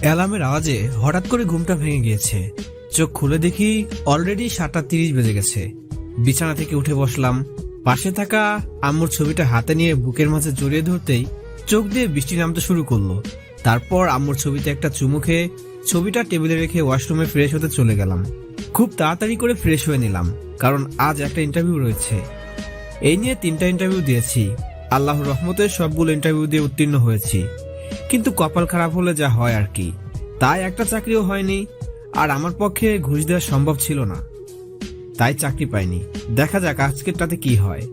অ্যালার্মের আওয়াজে হঠাৎ করে ঘুমটা ভেঙে গিয়েছে। চোখ খুলে দেখি অলরেডি 7:30 বেজে গেছে। বিছানা থেকে উঠে বসলাম। পাশে থাকা আম্মুর ছবিটা হাতে নিয়ে বুকের মাঝে জড়িয়ে ধরতেই চোখ দিয়ে বৃষ্টি নামতে শুরু করলো। তারপর আম্মুর ছবিতে একটা চুমু খেয়ে ছবিটা টেবিলে রেখে ওয়াশরুমে ফ্রেশ হতে চলে গেলাম। খুব তাড়াতাড়ি করে ফ্রেশ হয়ে নিলাম, কারণ আজ একটা ইন্টারভিউ রয়েছে। এই নিয়ে 3টা ইন্টারভিউ দিয়েছি। আল্লাহর রহমতে সবগুলো ইন্টারভিউ দিয়ে উত্তীর্ণ হয়েছি, কিন্তু কপাল খারাপ হলে যা হয় আর কি। তাই একটা চাকরিও হয়নি, আর আমার পক্ষে ঘুষ দেওয়া সম্ভব ছিল না, তাই চাকরি পাইনি। দেখা যাক আজকেরটাতে কি হয়।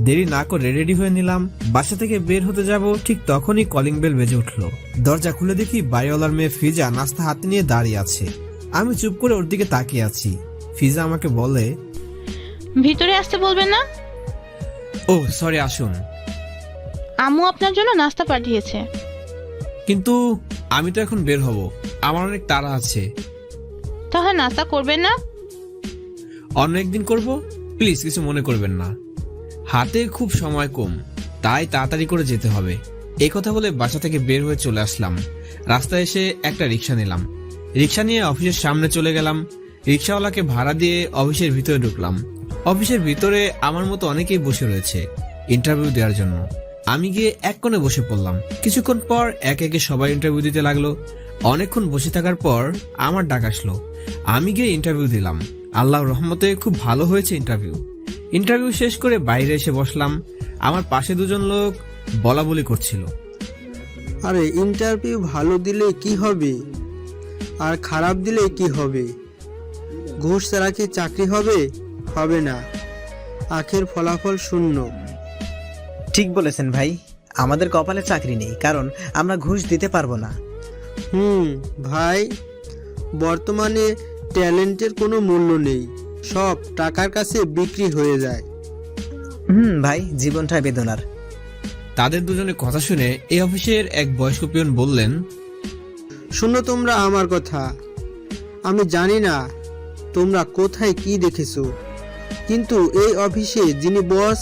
দেরি না করে রেডি হয়ে নিলাম। বাসা থেকে বের হতে যাব, ঠিক তখনই কলিং বেল বেজে উঠলো। দরজা খুলে দেখি বাড়িওয়ালার মেয়ে ফিজা নাস্তা হাতে নিয়ে দাঁড়িয়ে আছে। আমি চুপ করে ওর দিকে তাকিয়ে আছি। ফিজা আমাকে বলে, ভিতরে আসতে বলবেন না? ও সরি, আসুন। আম্মু আপনার জন্য নাস্তা পাঠিয়েছে। কিন্তু আমি তো এখন বের হব, আমার অনেক তাড়া আছে। তাহলে নাস্তা করবেন না? অন্য একদিন করব, প্লিজ কিছু মনে করবেন না। হাতে খুব সময় কম, তাই তাড়াতাড়ি করে যেতে হবে। এই কথা বলে বাসা থেকে বের হয়ে চলে আসলাম। রাস্তায় এসে একটা রিক্সা নিলাম। রিক্সা নিয়ে অফিসের সামনে চলে গেলাম। রিক্সাওয়ালাকে ভাড়া দিয়ে অফিসের ভিতরে ঢুকলাম। অফিসের ভিতরে আমার মতো অনেকেই বসে রয়েছে ইন্টারভিউ দেওয়ার জন্য। আমি গিয়ে এক কোণে বসে পড়লাম। কিছুক্ষণ পর একে একে সবাই ইন্টারভিউ দিতে লাগলো। অনেকক্ষণ বসে থাকার পর আমার ডাক আসলো। আমি গিয়ে ইন্টারভিউ দিলাম। আল্লাহর রহমতে খুব ভালো হয়েছে ইন্টারভিউ শেষ করে বাইরে এসে বসলাম। আমার পাশে দুজন লোক বলা বলি করছিল। আরে ইন্টারভিউ ভালো দিলে কি হবে, আর খারাপ দিলে কি হবে? ঘুষ ছাড়া কি চাকরি হবে? হবে না। আখের ফলাফল শূন্য। ঠিক বলেছেন ভাই, আমাদের কপালে চাকরি নেই, কারণ আমরা ঘুষ দিতে পারবো না। ভাই, বর্তমানে ট্যালেন্টের কোনো মূল্য নেই, সব টাকার কাছে বিক্রি হয়ে যায়। ভাই, জীবনটা বেদনার। তাদের দুজনের কথা শুনে এই অফিসের এক বয়স্ক পিয়ন বললেন, শোনো তোমরা আমার কথা। আমি জানি না তোমরা কোথায় কি দেখেছো, কিন্তু এই অফিসে যিনি বস,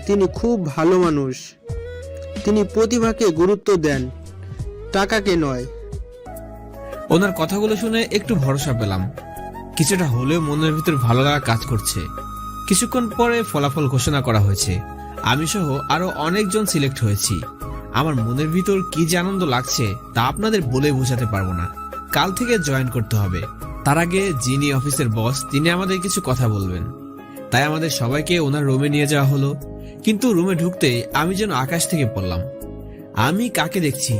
তিনি খুব ভালো মানুষ। তিনি প্রতিভাকে গুরুত্ব দেন, টাকাকে নয়। ওনার কথাগুলো শুনে একটু ভরসা পেলাম। কিছুটা হলেও মনের ভিতর ভালো লাগা কাজ করছে। কিছুক্ষণ পরে ফলাফল ঘোষণা করা হয়েছে। আমি সহ আরো অনেকজন সিলেক্ট হয়েছি। আমার মনের ভিতর কি যে আনন্দ লাগছে তা আপনাদের বলে বোঝাতে পারবো না। কাল থেকে জয়েন করতে হবে। তার আগে যিনি অফিসের বস, তিনি আমাদের কিছু কথা বলবেন। তাই আমাদের সবাইকে ওনার রুমে নিয়ে যাওয়া হলো। কিন্তু রুমে ঢুকতেই আমি যেন আকাশ থেকে পড়লাম। আমি কাকে দেখছি?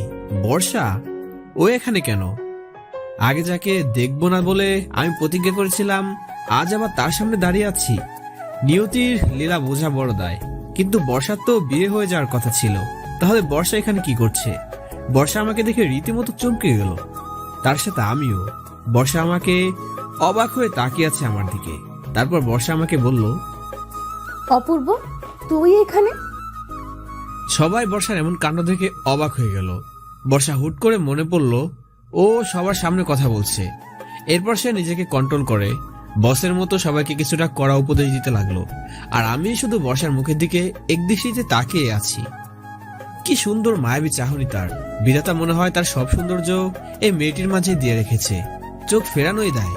বর্ষা। ও এখানে কেন? আগে যাকে দেখবো না বলে আমি প্রতিজ্ঞা করেছিলাম, আজ আবার তার সামনে দাঁড়িয়ে আছি। নিয়তির লীলা বোঝা বড় দায়। কিন্তু বর্ষার তো বিয়ে হয়ে যাওয়ার কথা ছিল, তাহলে বর্ষা এখানে কি করছে? বর্ষা আমাকে দেখে রীতিমতো চমকে গেল, তার সাথে আমিও। বর্ষা আমাকে অবাক হয়ে তাকিয়ে আছে আমার দিকে। তারপর বর্ষা আমাকে বলল, অপূর্ব, তুই এখানে? সবাই বর্ষার এমন কাণ্ড দেখে অবাক হয়ে গেল। বর্ষা হুট করে মনে পড়ল ও সবার সামনে কথা বলছে। এরপর সে নিজেকে কন্ট্রোল করে বসের মতো সবাইকে কিছুটা কড়া উপদেশ দিতে লাগলো। আর আমি শুধু বর্ষার মুখের দিকে একদৃষ্টিতে তাকিয়ে আছি। কি সুন্দর মায়াবী চাহনি তার। বিধাতা মনে হয় তার সব সৌন্দর্য এই মেয়েটির মাঝে দিয়ে রেখেছে। চোখ ফেরানোই দেয়।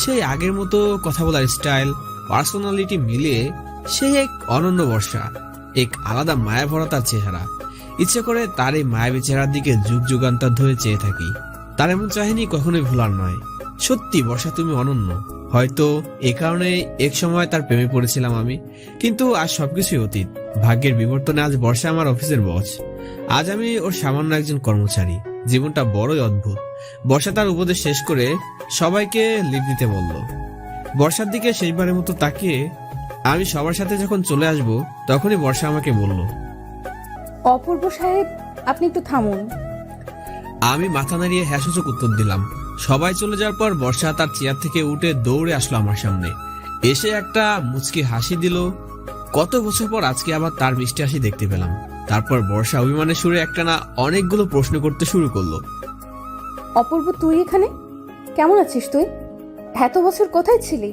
সেই আগের মতো কথা বলার স্টাইল, পার্সোনালিটি মিলিয়ে সেই এক অনন্য বর্ষা, এক আলাদা মায়া ভরা তার চেহারা। ইচ্ছে করে তার এই মায়াবী চেহারার দিকে যুগ যুগান্তর ধরে চেয়ে থাকি। তার এমন চাহিনি কখনোই ভোলার নয়। সত্যি বর্ষা, তুমি অনন্য। হয়তো এ কারণে এক সময় তার প্রেমে পড়েছিলাম আমি, কিন্তু আজ সবকিছুই অতীত। ভাগ্যের বিবর্তনে আজ বর্ষা আমার অফিসের বস। আজ আমি ওর সামান্য একজন কর্মচারী। জীবনটা বড়ই অদ্ভুত। বর্ষা তার উপদেশ শেষ করে সবাইকে লিভ দিতে বলল। বর্ষার দিকে শেষবারের মতো তাকিয়ে আমি সবার সাথে যখন চলে আসব, তখনই বর্ষা আমাকে বলল, অপূর্ব সাহেব, আপনি একটু থামুন। আমি মাথা নাড়িয়ে হ্যাঁ সূচক উত্তর দিলাম। সবাই চলে যাওয়ার পর বর্ষা তার চেয়ার থেকে উঠে দৌড়ে আসলো আমার সামনে। এসে একটা মুচকি হাসি দিল। কত বছর পর আজকে আবার তার মিষ্টি হাসি দেখতে পেলাম। তারপর বর্ষা অভিমানের সুরে একটানা অনেকগুলো প্রশ্ন করতে শুরু করলো। অপূর্ব, তুই এখানে? কেমন আছিস তুই? এত বছর কোথায় ছিলি?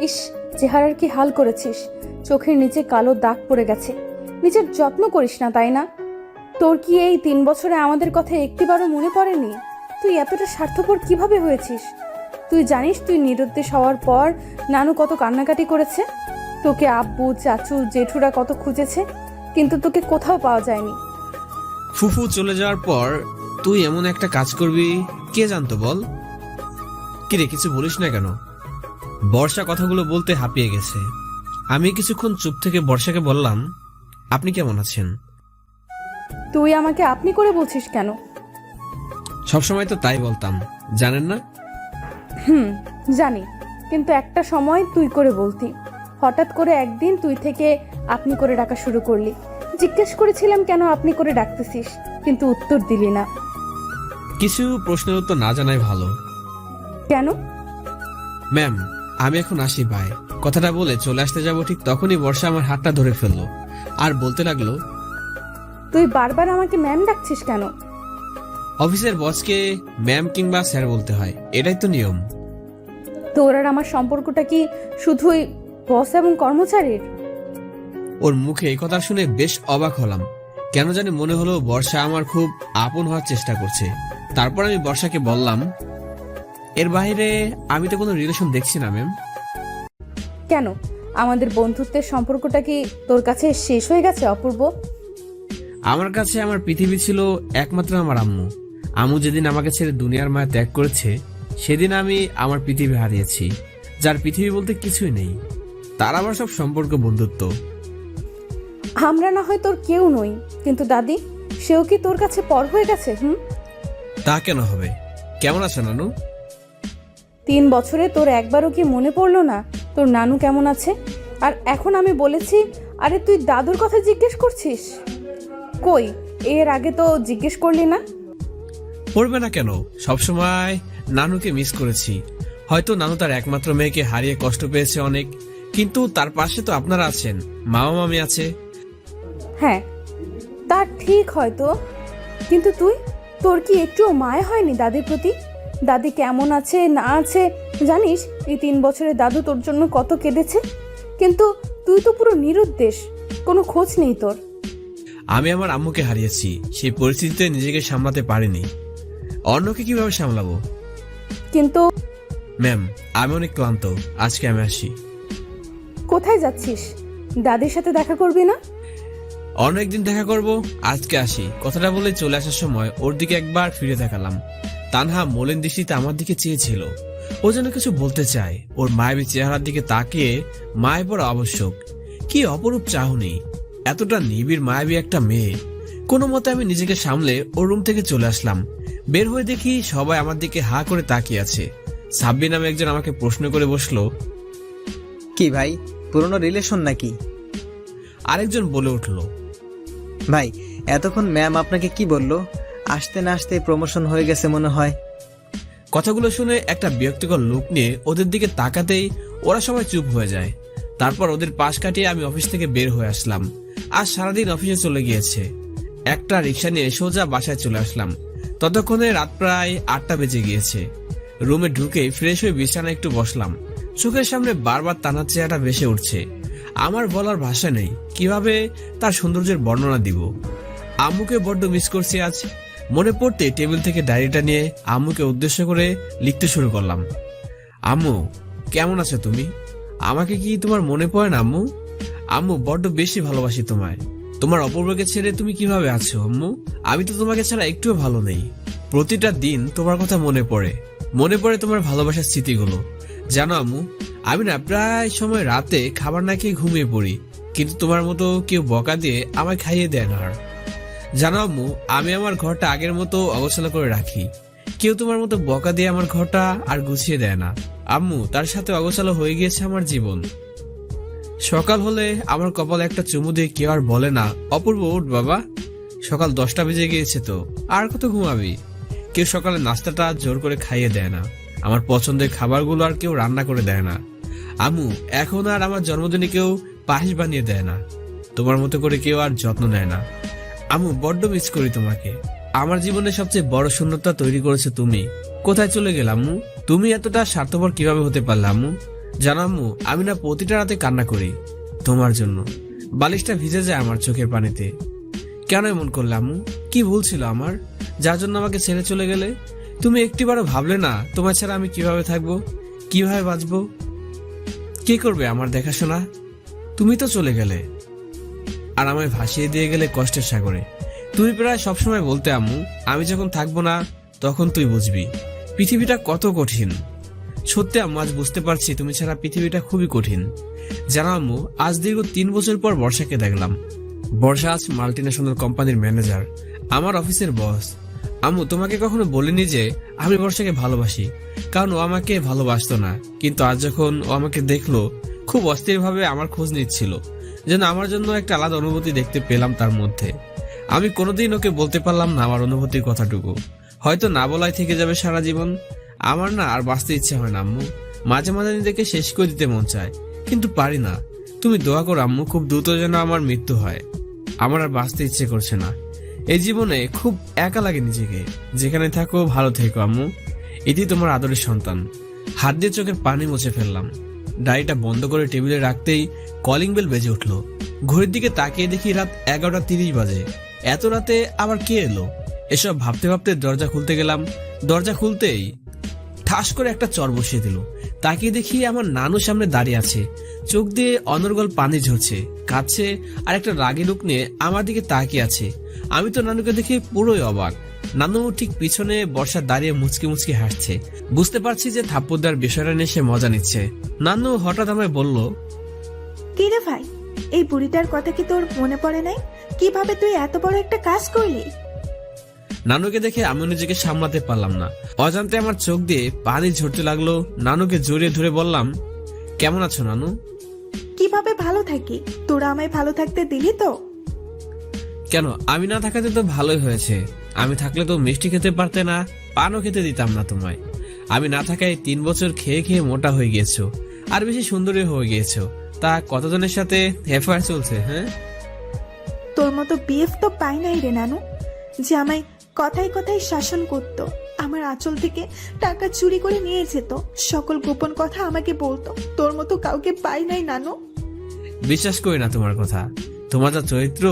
ইস, চেহারার কি হাল করেছিস। চোখের নিচে কালো দাগ পড়ে গেছে। নিজের যত্ন করিস না, তাই না? তোর কি এই 3 বছরে আমাদের কথা একটিবারও মনে পড়েনি? তুই এতটা স্বার্থপর কিভাবে হয়েছিস? তুই জানিস তুই নিরুদ্দেশ হওয়ার পর নানু কত কান্নাকাটি করেছে? তোকে আব্বু, চাচু, জেঠুরা কত খুঁজেছে, কিন্তু তোকে কোথাও পাওয়া যায়নি। ফুফু চলে যাওয়ার পর তুই এমন একটা কাজ করবি কে জানতো বল? কিরে কিছু বলিস না কেন? বর্ষা কথাগুলো বলতে হাঁপিয়ে গেছে। আমি কিছুক্ষণ চুপ থেকে বর্ষাকে বললাম, আপনি কেমন আছেন? তুই আমাকে আপনি করে বলছিস কেন? সবসময় তো তাই বলতাম, জানেন না? জানি, কিন্তু একটা সময় তুই করে বলতি। হঠাৎ করে একদিন তুই থেকে আপনি করে ডাকা শুরু করলি। জিজ্ঞেস করেছিলাম কেন আপনি করে ডাকতেছিস, কিন্তু উত্তর দিলি না। কিছু প্রশ্নের উত্তর না জানাই ভালো। কেন? ম্যাম, আমি এখন আসি, বাই। কথাটা বলে চলে আসতে যাব ঠিক তখনই বর্ষা আমার হাতটা ধরে ফেললো আর বলতে লাগলো, তুই বারবার আমাকে ম্যাম ডাকছিস কেন? অফিসের বসকে ম্যাম কিংবা স্যার বলতে হয়, এটাই তো নিয়ম। তোর আর আমার সম্পর্কটা কি শুধুই বস এবং কর্মচারীর? ওর মুখে এই কথা শুনে বেশ অবাক হলাম। কেন জানি মনে হলো বর্ষা আমার খুব আপন হওয়ার চেষ্টা করছে। তারপর আমি বর্ষাকে বললাম, এর বাইরে আমি তো কোনো রিলেশন দেখছি না ম্যাম। কেন, আমাদের বন্ধুত্বের সম্পর্কটা কি তোর কাছে শেষ হয়ে গেছে অপূর্ব? আমার কাছে আমার পৃথিবী ছিল একমাত্র আমার আম্মু। আম্মু যেদিন আমাকে ছেড়ে দুনিয়ার মায়া ত্যাগ করেছে, সেদিন আমি আমার পৃথিবী হারিয়েছি, যার পৃথিবী বলতে কিছুই নেই। তার আবার সব সম্পর্ক বন্ধুত্ব। আমরা না হয় তোর কেউ নই, কিন্তু দাদি, সেও কি তোর কাছে পর হয়ে গেছে? তা কেন হবে? কেমন আছে নানু? 3 বছরে তোর একবারও কি মনে পড়লো না তোর নানু কেমন আছে? আর এখন আমি বলেছি, আরে তুই দাদুর কথা জিজ্ঞেস করছিস? কই, এর আগে তো জিজ্ঞেস করলি না। পড়বে না কেন? সবসময় নানুকে মিস করেছি। হয়তো নানু তার একমাত্র মেয়েকে হারিয়ে কষ্ট পেয়েছে অনেক, কিন্তু তার পাশে তো আপনারা আছেন, মামা মামি আছে। হ্যাঁ, তা ঠিক হয়তো, কিন্তু তোর কি একটুও মায়া হয়নি দাদির প্রতি? দাদি কেমন আছে না আছে জানিস? এই 3 বছরে দাদু তোর জন্য কত কেঁদেছে, কিন্তু তুই তো পুরো নিরুদ্দেশ, কোনো খোঁজ নেই তোর। আমি আমার আম্মুকে হারিয়েছি, সেই পরিস্থিতিতে নিজেকে সামলাতে পারিনি, অন্যকে কিভাবে সামলাবো? কিন্তু ম্যাম, আমি অনেক ক্লান্ত, আজকে আমি আসি। কোথায় যাচ্ছিস? দাদির সাথে দেখা করবি না? অন্য একদিন দেখা করব, আজকে আসি। কথাটা বলে চলে আসার সময় ওর দিকে একবার ফিরে তাকালাম। তানহা মলিন দৃষ্টিতে আমার দিকে চেয়েছিল, ও যেন কিছু বলতে চায়। ওর মায়াবী চেহারার দিকে তাকিয়ে মায়ের পর আবশ্যক, কি অপরূপ চাহনি, এতটা নিবিড় মায়াবী একটা মেয়ে। কোনো মতে আমি নিজেকে সামলে ওর রুম থেকে চলে আসলাম। বের হয়ে দেখি সবাই আমার দিকে হা করে তাকিয়ে আছে। সাব্বি নামে একজন আমাকে প্রশ্ন করে বসলো, কি ভাই, পুরনো রিলেশন নাকি? আরেকজন বলে উঠলো, ভাই, এতক্ষণ ম্যাম আপনাকে কি বললো? আসতে না আসতে প্রমোশন হয়ে গেছে মনে হয়। কথাগুলো শুনে একটা বিরক্তিকর লুক নিয়ে ওদের দিকে তাকাতেই ওরা সবাই চুপ হয়ে যায়। তারপর ওদের পাশ কাটিয়ে আমি অফিস থেকে বের হয়ে আসলাম। আজ সারাদিন অফিসে চলে গিয়েছে। একটা রিক্সা নিয়ে সোজা বাসায় চলে আসলাম। ততক্ষণে রাত প্রায় 8টা বেজে গিয়েছে। রুমে ঢুকে ফ্রেশ হয়ে বিছানায় একটু বসলাম। চোখের সামনে বারবার তানার চেহারাটা ভেসে উঠছে। আমার বলার ভাষা নেই, কিভাবে তার সৌন্দর্যের বর্ণনা দিব। আম্মুকে বড্ড মিস করছি আজ। মনে পড়তে টেবিল থেকে ডায়েরিটা নিয়ে আম্মুকে উদ্দেশ্য করে লিখতে শুরু করলাম। আম্মু, কেমন আছো তুমি? আমাকে কি তোমার মনে পড়ে না আম্মু? আম্মু, বড্ড বেশি ভালোবাসি তোমায়। তোমার অপূর্বকে ছেড়ে তুমি কিভাবে আছো আম্মু? আমি তো তোমাকে ছাড়া একটুও ভালো নেই। প্রতিটা দিন তোমার কথা মনে পড়ে তোমার ভালোবাসার স্মৃতিগুলো। জানো আম্মু, আমি না প্রায় সময় রাতে খাবার না খেয়ে ঘুমিয়ে পড়ি, কিন্তু তোমার মতো কেউ বকা দিয়ে আমায় খাইয়ে দেয় না। আর জানো আম্মু, আমি আমার ঘরটা আগের মতো অগোছালো করে রাখি, কেউ তোমার মতো বকা দিয়ে আমার ঘরটা আর গুছিয়ে দেয় না। আম্মু, তার সাথে অগোছালো হয়ে গিয়েছে আমার জীবন। সকাল হলে আমার কপালে একটা চুমু দিয়ে কেউ আর বলে না, অপূর্ব উঠ বাবা, সকাল 10টা বেজে গিয়েছে তো, আর কত ঘুমাবি। কেউ সকালে নাস্তাটা জোর করে খাইয়ে দেয় না। আমার পছন্দের খাবারগুলো আর কেউ রান্না করে দেয় না। আম্মু, এখন আর আমার জন্মদিনে কেউ পায়েস বানিয়ে দেয় না। তোমার মতো করে কেউ আর যত্ন নেয় না। আম্মু, বড্ড মিস করি তোমাকে। আমার জীবনে সবচেয়ে বড় শূন্যতা তৈরি করেছে তুমি। কোথায় চলে গেলাম আম্মু? তুমি এতটা স্বার্থপর কিভাবে হতে পারলে আম্মু? জানো আম্মু, আমি না প্রতিটা রাতে কান্না করি তোমার জন্য। বালিশটা ভিজে যায় আমার চোখের পানিতে। কেন এমন করলে আম্মু? কি ভুল ছিল আমার, যার জন্য আমাকে ছেড়ে চলে গেলে? তুমি একটিবারও ভাবলে না তোমার ছাড়া আমি কিভাবে থাকবো, কিভাবে বাঁচবো? কে করবে আমার দেখাশোনা? তুমি তো চলে গেলে আর আমায় ভাসিয়ে দিয়ে গেলে কষ্টের সাগরে। তুমি প্রায় সবসময় বলতে, আম্মু আমি যখন থাকবো না তখন তুই বুঝবি পৃথিবীটা কত কঠিন। সত্যি আম্মু, আজ বুঝতে পারছি তুমি ছাড়া পৃথিবীটা খুবই কঠিন। জানো আম্মু, আজ দীর্ঘ 3 বছর পর বর্ষাকে দেখলাম। বর্ষা আজ মাল্টিন্যাশনাল কোম্পানির ম্যানেজার, আমার অফিসের বস। আম্মু, তোমাকে কখনো বলিনি যে আমি বর্ষাকে ভালোবাসি, কারণ ও আমাকে ভালোবাসতো না। কিন্তু আজ যখন ও আমাকে দেখলো, খুব অস্থিরভাবে আমার খোঁজ নিচ্ছিল, যেন আমার জন্য একটা আলাদা অনুভূতি দেখতে পেলাম তার মধ্যে। আমি কোনোদিন ওকে বলতে পারলাম না আমার অনুভূতির কথাটুকু, হয়তো না বলাই থেকে যাবে সারা জীবন। আমার না আর বাঁচতে ইচ্ছে হয় না আম্মু, মাঝে মাঝে নিজেকে শেষ করে দিতে মন চায়, কিন্তু পারি না। তুমি দোয়া করো আম্মু, খুব দ্রুত যেন আমার মৃত্যু হয়। আমার আর বাঁচতে ইচ্ছে করছে না। এই জীবনে খুব একা লাগে নিজেকে। যেখানে থাকো ভালো থেকো আম্মু, এটি তোমার আদরের সন্তান। হাত দিয়ে চোখের পানি মুছে ফেললাম। ডায়েরিটা বন্ধ করে টেবিলে রাখতেই কলিং বেল বেজে উঠলো। ঘড়ির দিকে তাকিয়ে দেখি রাত 11:30 বাজে। এত রাতে আবার কে এলো? এসব ভাবতে ভাবতে দরজা খুলতে গেলাম। দরজা খুলতেই ঠাস করে একটা চর বসিয়ে দিল। তাকিয়ে দেখি আমার নানু সামনে দাঁড়িয়ে আছে, চোখ দিয়ে অনর্গল পানি ঝরছে, কাঁদছে, আর একটা রাগী লোক নিয়ে আমার দিকে তাকিয়ে আছে। আমি তো নানুকে দেখে পুরোই অবাক। নানু ঠিক পিছনে বর্ষা দাঁড়িয়ে মুচকি মুচকি হাসছে। বুঝতে পারছি যে থাপ্পড় দেওয়ার বিষয়টা নিয়ে সে মজা নিচ্ছে। নানু হঠাৎ আমায় বলল, কি রে ভাই, এই বুড়িটার কথা কি তোর মনে পড়ে নাই? কিভাবে তুই এত বড় একটা কাজ করলি? নানুকে দেখে আমি নিজেকে সামলাতে পারলাম না। অজান্তে আমার চোখ দিয়ে পানি ঝরতে লাগলো। নানুকে জড়িয়ে ধরে বললাম, কেমন আছো নানু? কিভাবে ভালো থাকি? তোরা আমায় ভালো থাকতে দিলি তো? কেন, আমি না থাকাতে তো ভালোই হয়েছে। আমি থাকলে তো মিষ্টি খেতে পারতে না, পানও খেতে দিতাম না তোমায়। আমি না থাকায় 3 বছর খেয়ে খেয়ে মোটা হয়ে গিয়েছো, আর বেশি সুন্দরী হয়ে গিয়েছো। তা কতজনের সাথে অ্যাফেয়ার চলছে? হ্যাঁ, তোর মতো বিএফ তো পাই নাই রে নানু, যে আমায় কথায় কথায় শাসন করতো, আমার আঁচল থেকে টাকা চুরি করে নিয়ে যেত, সকল গোপন কথা আমাকে বলতো। তোর মতো কাউকে পাই নাই নানু। বিশ্বাস করি না তোমার কথা। তোমার যা চরিত্র,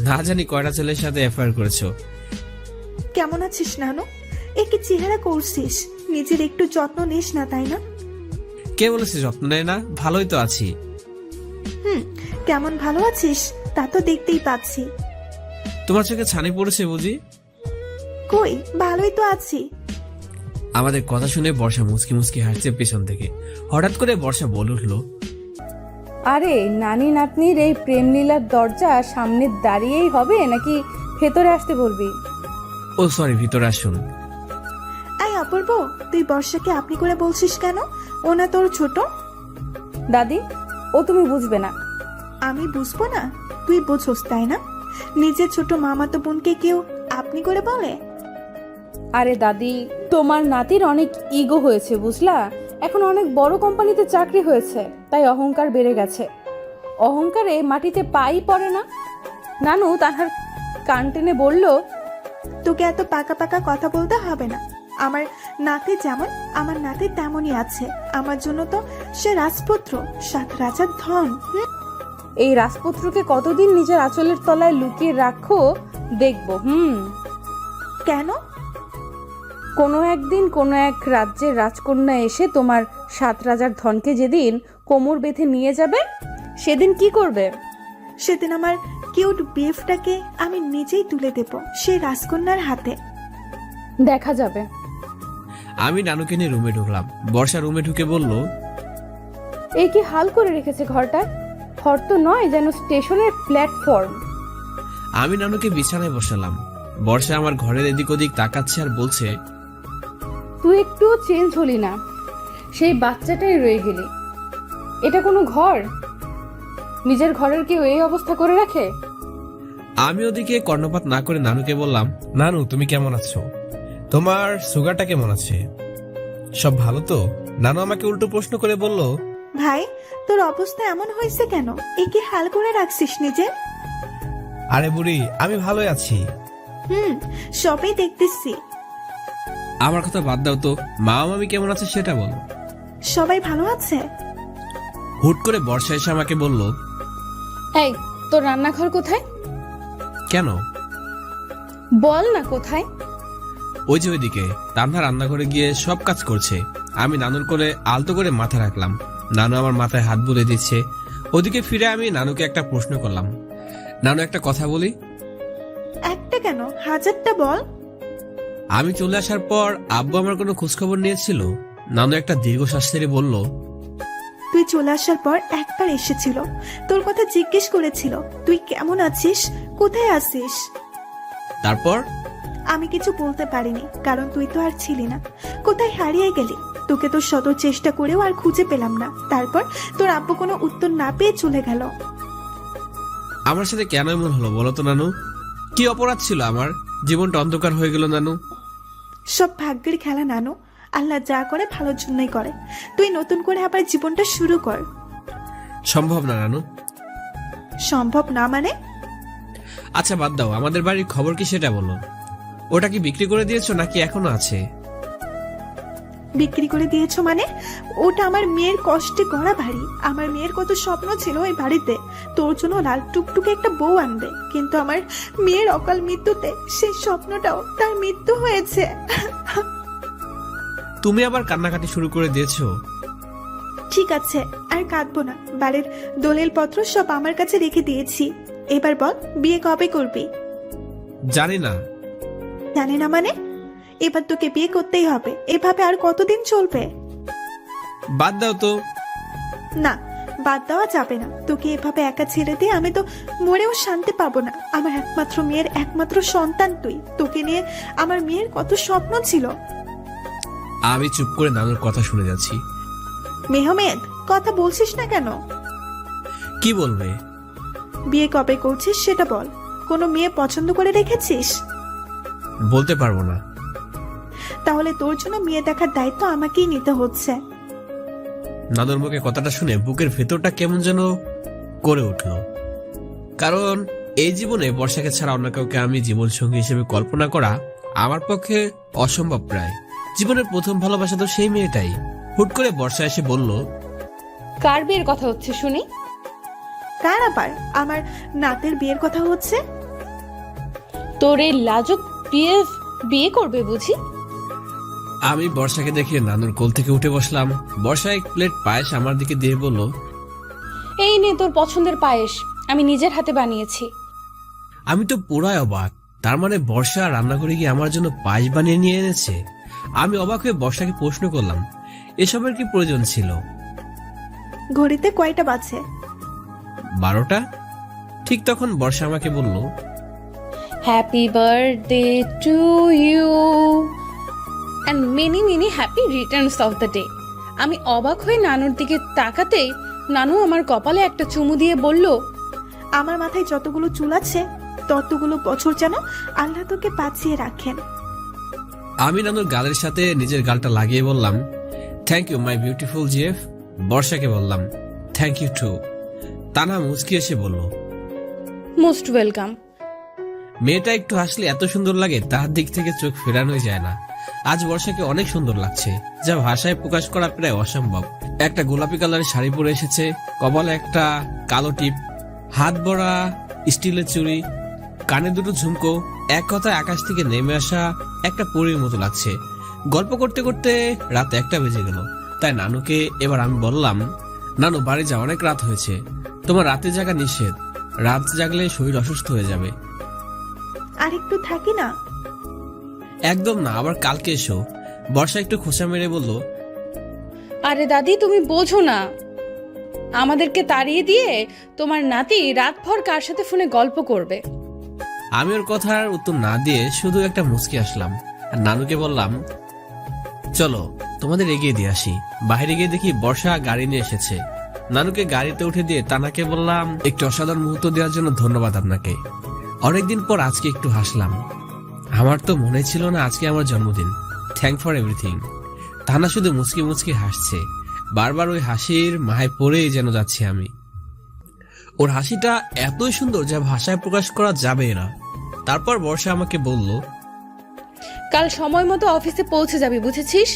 না জানি কয়টা ছেলের সাথে অ্যাফেয়ার করেছো। কেমন আছিস নানু? একে চেহারা করছিস, নিজের একটু যত্ন নিস না, তাই না? কে বলেছে যত্ন নেয় না? ভালোই তো আছি। কেমন ভালো আছিস তা তো দেখতেই পাচ্ছি। তোমার চোখে ছানি পড়েছে বুঝি? কই, ভালোই তো আছি। আমাদের কথা শুনে বর্ষা মুচকি মুচকি হাসছে পেছন থেকে। হঠাৎ করে বর্ষা বলে উঠলো, আরে নানি নাতনির এই প্রেম লীলার দরজা সামনে দাঁড়িয়েই হবে নাকি ভেতরে আসতে বলবি? ও সরি, ভিতরে আসুন। আয় অপূর্ব, তুই বর্ষাকে আপনি করে বলছিস কেন? ও না তোর ছোট? দাদি, ও তুমি বুঝবে না। আমি বুঝবো না? তুই বুঝোস তাই না? নিজের ছোট মামাতো বোনকে কেউ আপনি করে বলে? আরে দাদি, তোমার নাতির অনেক ইগো হয়েছে বুঝলা। এখন অনেক বড় কোম্পানিতে চাকরি হয়েছে, তাই অহংকার বেড়ে গেছে। অহংকারে মাটিতে পাই পড়ে না। নানু তাহার কান টেনে বলল, তোকে এত পাকা পাকা কথা বলতে হবে না। আমার নাতি যেমন, আমার নাতি তেমনই আছে। আমার জন্য তো সে রাজপুত্র, 7 রাজার ধন। এই রাজপুত্রকে কতদিন নিজের আঁচলের তলায় লুকিয়ে রাখো দেখবো। কেন? কোনো একদিন কোনো এক রাজ্যের রাজকন্যা এসে তোমার 7 রাজার ধনকে যেদিন কোমর বেঁধে নিয়ে যাবে, সেদিন কি করবে? সেদিন আমার কিউট বিফটাকে আমি নিজেই তুলে দেব সেই রাজকন্যার হাতে। দেখা যাবে। আমি নানুকে নিয়ে রুমে ঢুকলাম। বর্ষা রুমে ঢুকে বলল, এই কি হাল করে রেখেছে ঘরটা? ঘর তো নয়, যেন স্টেশনের প্ল্যাটফর্ম। আমি নানুকে বিছানায় বসালাম। বর্ষা আমার ঘরের এদিক ওদিক তাকাচ্ছে আর বলছে, তুই একটু চেঞ্জ হলি না, সেই বাচ্চাটাই রয়ে গেলি। এটা কোনো ঘর? নিজের ঘরের কেউ এই অবস্থা করে রাখে? আমি ওদিকে কর্ণপাত না করে নানুকে বললাম, নানু তুমি কেমন আছো? তোমার সুগারটা কেমন আছে? সব ভালো তো? নানু আমাকে উল্টো প্রশ্ন করে বলল, ভাই, তোর অবস্থা এমন হয়েছে কেন? একে হাল করে রাখছিস নিজে? আরে বুড়ি, আমি ভালোই আছি। সবই দেখতেছি। আমার কথা বাদ দাও তো, মা মামি কেমন আছে সেটা বলো। সবাই ভালো আছে। হুট করে বর্ষা এসে আমাকে বলল, এই, তোর রান্নাঘর কোথায়? কেন? বল না কোথায়? ওই যে ওইদিকে তান্না রান্নাঘরে গিয়ে সব কাজ করছে। আমি নানুর কোলে আলতো করে মাথা রাখলাম, নানু আমার মাথায় হাত বুলিয়ে দিচ্ছে। ওদিকে ফিরে আমি নানুকে একটা প্রশ্ন করলাম, নানু একটা কথা বলি। একটা কেন, হাজারটা বল। আমি চলে আসার পর আব্বু আমার কোনো খোঁজখবর নিয়েছিল? নানু একটা দীর্ঘশ্বাস ছেড়ে বলল, তুই চলে আসার পর একবার এসেছিল, তোর কথা জিজ্ঞেস করেছিল তুই কেমন আছিস, কোথায় আছিস। তারপর? আমি কিছু বলতে পারিনি, কারণ তুই তো আর ছিলি না। কোথায় হারিয়ে গেলি? তোকে তো শত চেষ্টা করেও আর খুঁজে পেলাম না। তারপর তোর আব্বু কোনো উত্তর না পেয়ে চলে গেল। আমার সাথে কেন এমন হলো বলো তো নানু? কি অপরাধ ছিল আমার? জীবনটা অন্ধকার হয়ে গেল নানু। সব ভাগ্যের খেলা নানু, আল্লাহ যা করে ভালোর জন্যই করে। তুই নতুন করে আবার জীবনটা শুরু কর। সম্ভব না নানু। সম্ভব না মানে? আচ্ছা বাদ দাও, আমাদের বাড়ির খবর কি সেটা বলো। ওটা কি বিক্রি করে দিয়েছো নাকি এখনো আছে? বিক্রি করে দিয়েছো মানে? ওটা আমার মেয়ের কষ্টে গড়া বাড়ি। আমার মেয়ের কত স্বপ্ন ছিল ওই বাড়িতে তোর জন্য লাল টুকটুকে একটা বউ আনবে, কিন্তু আমার মেয়ের অকাল মৃত্যুতে সেই স্বপ্নটাও তার মৃত্যু হয়েছে। তুমি আবার কান্নাকাটি শুরু করে দিয়েছো। ঠিক আছে, আর কাঁদবো না। বাড়ির দলিল পত্র সব আমার কাছে রেখে দিয়েছি। এবার বল, বিয়ে কবে করবি? জানি না। জানি না মানে? এবার তোকে বিয়ে করতেই হবে। এভাবে আর কতদিন চলবে? বাদ দাও তো। না, বাদ দেওয়া যাবে না। তোকে এভাবে একা ছেড়ে দিয়ে আমি তো মরেও শান্তি পাবো না। আমার একমাত্র মেয়ের একমাত্র সন্তান তুই। তোকে নিয়ে আমার মেয়ের কত স্বপ্ন ছিল। আমি চুপ করে নানুর কথা শুনে যাচ্ছি। মেহমেদ, কথা বলছিস না কেন? কি বলবে? বিয়ে কবে করছিস সেটা বল। কোনো মেয়ে পছন্দ করে রেখেছিস? বলতে পারবো না। তাহলে তোর জন্য মেয়ে দেখার দায়িত্ব আমাকেই নিতে হচ্ছে। নানুর মুখে কথাটা শুনে বুকের ভেতরটা কেমন যেন করে উঠল। কারণ এই জীবনে বর্ষাকে ছাড়া অন্য কাউকে আমি জীবন সঙ্গী হিসেবে কল্পনা করা আমার পক্ষে অসম্ভব প্রায়। জীবনের প্রথম ভালোবাসা তো সেই মেয়েটাই। হুট করে বর্ষা এসে বলল, কার বিয়ের কথা হচ্ছে শুনি? কার আবার? আমার নাতের বিয়ের কথা হচ্ছে। তোর এই লাজুক বিয়ে করবে বুঝি? আমি বর্ষাকে দেখে নানুর কোল থেকে উঠে বসলাম। বর্ষা এক প্লেট পায়েস আমার দিকে দিয়ে বলল, এই নে তোর পছন্দের পায়েস, আমি নিজের হাতে বানিয়েছি। আমি তো পুরাই অবাক। তার মানে বর্ষা রান্নাঘরে গিয়ে আমার জন্য পায়েস বানিয়ে নিয়ে এনেছে। আমি অবাক হয়ে বর্ষাকে প্রশ্ন করলাম, এসবের কি প্রয়োজন ছিল? ঘড়িতে কয়টা বাজে? 12টা। ঠিক তখন বর্ষা আমাকে বলল, happy birthday to you and many many happy returns of the day. আমি অবাক হয়ে নানুর দিকে তাকাতেই নানু আমার কপালে একটা চুমু দিয়ে বলল, আমার মাথায় যতগুলো চুল আছে ততগুলো বছর যেন আল্লাহ তোকে বাঁচিয়ে রাখেন। আমি নানুর গালের সাথে নিজের গালটা লাগিয়ে বললাম, thank you my beautiful GF. বর্ষাকে বললাম, থ্যাংক ইউ টু। তানা মুচকি এসে বলল, মোস্ট ওয়েলকাম। মেয়েটা একটু হাসলে এত সুন্দর লাগে, তার দিক থেকে চোখ ফেরানোই যায় না। আজ বর্ষাকে অনেক সুন্দর লাগছে, যা ভাষায় প্রকাশ করা প্রায় অসম্ভব। একটা গোলাপি কালারের শাড়ি পরে এসেছে, কপালে একটা কালো টিপ, হাত ভরা স্টিলের চুড়ি, কানে দুটো ঝুমকো। এক কথায় আকাশ থেকে নেমে আসা একটা পরীর মতো লাগছে। গল্প করতে করতে রাত 1টা বেজে গেল। তাই নানুকে এবার আমি বললাম, নানু বাড়ি যা, অনেক রাত হয়েছে। তোমার রাতে জাগা নিষেধ, রাত জাগলে শরীর অসুস্থ হয়ে যাবে। আর একটু থাকি না? একদম না, আবার কালকে এসো। বর্ষা একটু খোঁচা মেরে বলল, আরে দাদি তুমি বোঝো না, আমাদেরকে তাড়িয়ে দিয়ে তোমার নাতি রাতভর কার সাথে ফোনে গল্প করবে। আমি ওর কথার উত্তর না দিয়ে শুধু একটা মুচকি আসলাম আর নানুকে বললাম, চলো তোমাদের এগিয়ে দিয়ে আসি। বাইরে গিয়ে দেখি বর্ষা গাড়ি নিয়ে এসেছে। নানুকে গাড়িতে উঠে দিয়ে তানাকে বললাম, একটু অসাধারণ মুহূর্ত দেওয়ার জন্য ধন্যবাদ আপনাকে। অনেকদিন পর আজকে একটু হাসলাম। আমার তো মনে ছিল না আজকে আমার জন্মদিন। Thank for everything. তানা শুধু মুচকি মুচকি হাসছে, বারবার ওই হাসির মাহায় পড়েই যেন যাচ্ছি আমি। ওর হাসিটা এতই সুন্দর যা ভাষায় প্রকাশ করা যাবে না। তারপর বর্ষা আমাকে বলল, কাল সময় মতো অফিসে পৌঁছে যাবি, বুঝেছিস?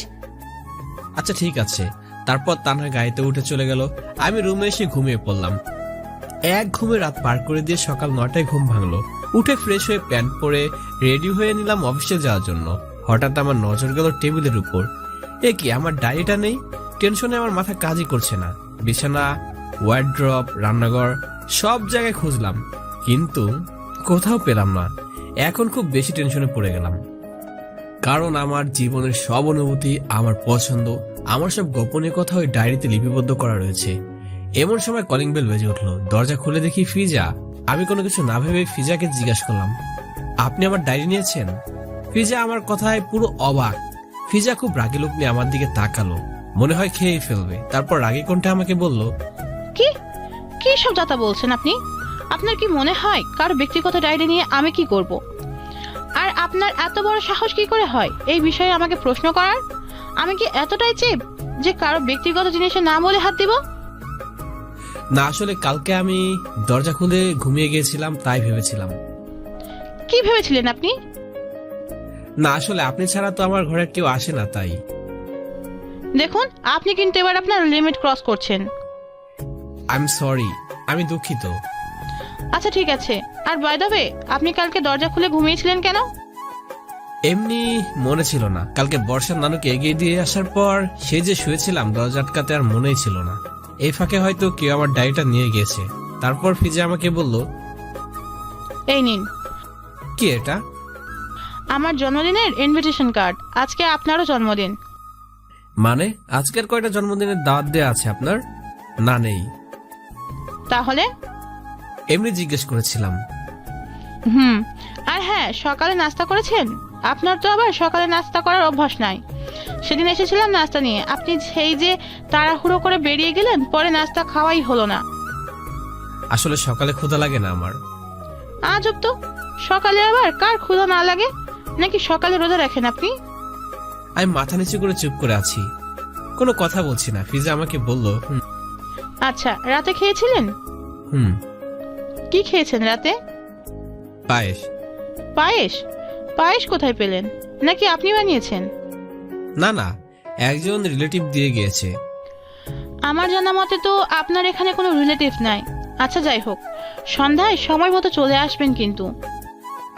আচ্ছা ঠিক আছে। তারপর তানা গাড়িতে উঠে চলে গেল। আমি রুমে এসে ঘুমিয়ে পড়লাম। এক ঘুমে রাত পার করে দিয়ে সকাল 9টায় ঘুম ভাঙলো। উঠে ফ্রেশ হয়ে প্যান্ট পরে রেডি হয়ে নিলাম অফিসে যাওয়ার জন্য। হঠাৎ আমার নজর গেল টেবিলের উপর। এ কি, আমার ডায়েরিটা নেই! টেনশনে আমার মাথা কাজই করছে না। বিছানা, ওয়ার্ড্রপ, রান্নাঘর সব জায়গায় খুঁজলাম, কিন্তু কোথাও পেলাম না। এখন খুব বেশি টেনশনে পড়ে গেলাম, কারণ আমার জীবনের সব অনুভূতি, আমার পছন্দ, আমার সব গোপনীয় কথা ওই ডায়েরিতে লিপিবদ্ধ করা রয়েছে। এমন সময় কলিং বেল বেজে উঠলো। দরজা খুলে দেখি ফিজা। আমি কোনো কিছু না ভেবে ফিজাকে জিজ্ঞাসা করলাম, আপনি আমার ডায়েরি নিয়েছেন? ফিজা আমার কথায় পুরো অবাক। ফিজা খুব রাগী লোক নিয়ে আমার দিকে তাকালো, মনে হয় খেয়ে ফেলবে। তারপর রাগী কণ্ঠে আমাকে বলল, কি কি সব যাতা বলছেন আপনি? আপনার কি মনে হয় কারো ব্যক্তিগত ডায়েরি নিয়ে আমি কি করব? আর আপনার এত বড় সাহস কি করে হয় এই বিষয়ে আমাকে প্রশ্ন করার? আমি কি এতটাই চিপ যে কারো ব্যক্তিগত জিনিসে না বলে হাত দিব? না, আসলে কালকে আমি দরজা খুলে ঘুমিয়ে গিয়েছিলাম, তাই ভেবেছিলাম। কি ভেবেছিলেন আপনি? না, আসলে আপনি ছাড়া তো আমার ঘরে কেউ আসে না, তাই। দেখুন, আপনি কিন্তু এবার আপনার লিমিট ক্রস করছেন। আই এম সরি, আমি দুঃখিত। আচ্ছা ঠিক আছে, আর বাই দ্য ওয়ে, আপনি কালকে দরজা খুলে ঘুমিয়েছিলেন কেন? এমনি মনে ছিল না। কালকে বর্ষার নানুকে এগিয়ে দিয়ে আসার পর সে যে শুয়েছিলাম দরজা আটকাতে, আর মনেই ছিল না। এই ফাঁকে হয়তো কেউ আমার ডায়েরিটা নিয়ে গেছে। তারপর ফিজা আমাকে বলল, এই নিন, কি এটা? আমার জন্মদিনের ইনভিটেশন কার্ড। আজকে আপনারও জন্মদিন। মানে আজকের কয়টা জন্মদিনের দাওয়াত দেওয়া আছে আপনার? না, নেই। তাহলে? এমনি জিজ্ঞেস করেছিলাম। আর হ্যাঁ, সকালে নাস্তা করেছেন? আপনার তো আবার সকালে নাস্তা করার অভ্যাস নাই। সেদিন এসেছিলাম নাস্তা নিয়ে, আপনি সেই যে তাড়াহুড়ো করে বেরিয়ে গেলেন, পরে নাস্তা খাওয়াই হলো না। আসলে সকালে ক্ষুধা লাগে না আমার। আজব তো, সকালে আবার কার ক্ষুধা না লাগে? নাকি সকালে রোজা রাখেন আপনি? আমি মাথা নিচু করে চুপ করে আছি, কোনো কথা বলছি না। ফিজা আমাকে বলল, আচ্ছা, রাতে খেয়েছিলেন? হুম। কি খেয়েছেন রাতে? পায়েস। পায়েস? পায়েস কোথায় পেলেন? নাকি আপনি বানিয়েছেন? না না, একজন রিলেটিভ দিয়ে গিয়েছে। আমার জানা মতে তো আপনার এখানে কোনো রিলেটিভ নাই। আচ্ছা যাই হোক, সন্ধ্যায় সময় মতো চলে আসবেন কিন্তু।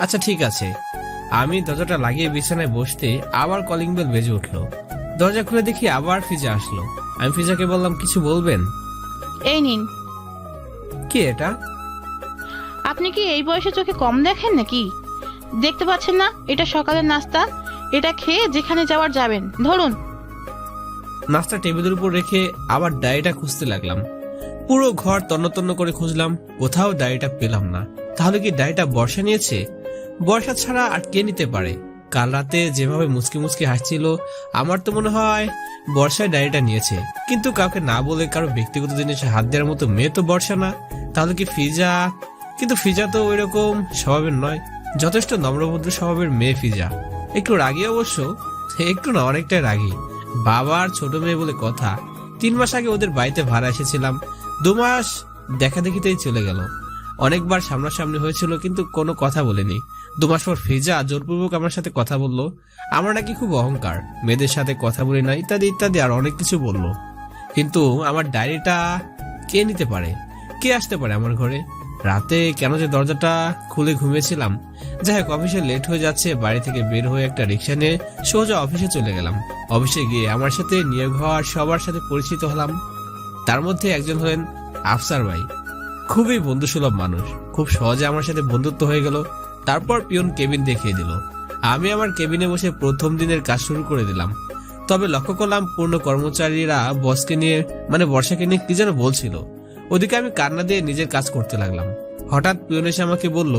আচ্ছা ঠিক আছে। আমি দরজাটা লাগিয়ে বিছানায় বসতে আবার কলিং বেল বেজে উঠলো। দরজা খুলে দেখি আবার ফিজা আসলো। আমি ফিজাকে বললাম, কিছু বলবেন? এই নিন। কি এটা? আপনি কি এই বয়সে চোখে কম দেখেন নাকি? দেখতে পাচ্ছেন না এটা সকালের নাস্তা? এটা খেয়ে যেখানে যাওয়ার যাবেন। ধরুন। নাস্তা টেবিলের উপর রেখে আবার ডায়েরিটা খুঁজতে লাগলাম। পুরো ঘর তন্ন করে খুঁজলাম, কোথাও ডায়েরিটা পেলাম না। তাহলে কি ডায়েরিটা বর্ষা নিয়েছে? বর্ষা ছাড়া আর কে নিতে পারে? কাল রাতে যেভাবে মুচকি মুচকি হাসছিল, আমার তো মনে হয় বর্ষায় ডায়েরিটা নিয়েছে। কিন্তু কাউকে না বলে কারো ব্যক্তিগত জিনিসে হাত দেওয়ার মতো মেয়ে তো বর্ষা না। তাহলে কি ফিজা? কিন্তু ফিজা তো ওইরকম স্বভাবের নয়, যথেষ্ট নম্রভদ্র স্বভাবের মেয়ে ফিজা। একটু রাগী অবশ্য, একটু না, অনেকটাই রাগী। বাবার ছোট মেয়ে বলে কথা। 3 মাস আগে ওদের বাড়িতে ভাড়া এসেছিলাম, 2 মাস দেখা দেখিতেই চলে গেল। অনেকবার সামনাসামনি হয়েছিল, কিন্তু কোনো কথা বলেনি। 2 মাস পর ফিজা জোরপূর্বক আমার সাথে কথা বললো। আমার নাকি খুব অহংকার, মেয়েদের সাথে কথা বলি না, ইত্যাদি ইত্যাদি আর অনেক কিছু বললো। কিন্তু আমার ডায়েরিটা কে নিতে পারে? কে আসতে পারে আমার ঘরে? রাতে কেন যে দরজাটা খুলে ঘুমিয়েছিলাম। যাই হোক, অফিসে লেট হয়ে যাচ্ছে। বাড়ি থেকে বের হয়ে একটা রিক্সা নিয়ে সোজা অফিসে চলে গেলাম। অফিসে গিয়ে আমার সাথে নিয়োগ হওয়ার সবার সাথে পরিচিত হলাম। তার মধ্যে একজন হলেন আফসার ভাই। খুবই বন্ধুসুলভ মানুষ, খুব সহজে আমার সাথে বন্ধুত্ব হয়ে গেল। তারপর পিয়ন কেবিন দেখিয়ে দিল। আমি আমার কেবিনে বসে প্রথম দিনের কাজ শুরু করে দিলাম। তবে লক্ষ্য করলাম পূর্ণ কর্মচারীরা বসকে নিয়ে, মানে বর্ষাকে নিয়ে কি যেন বলছিল। ওদিকে আমি কান্না দিয়ে নিজের কাজ করতে লাগলাম। হঠাৎ পিয়ন এসে আমাকে বলল,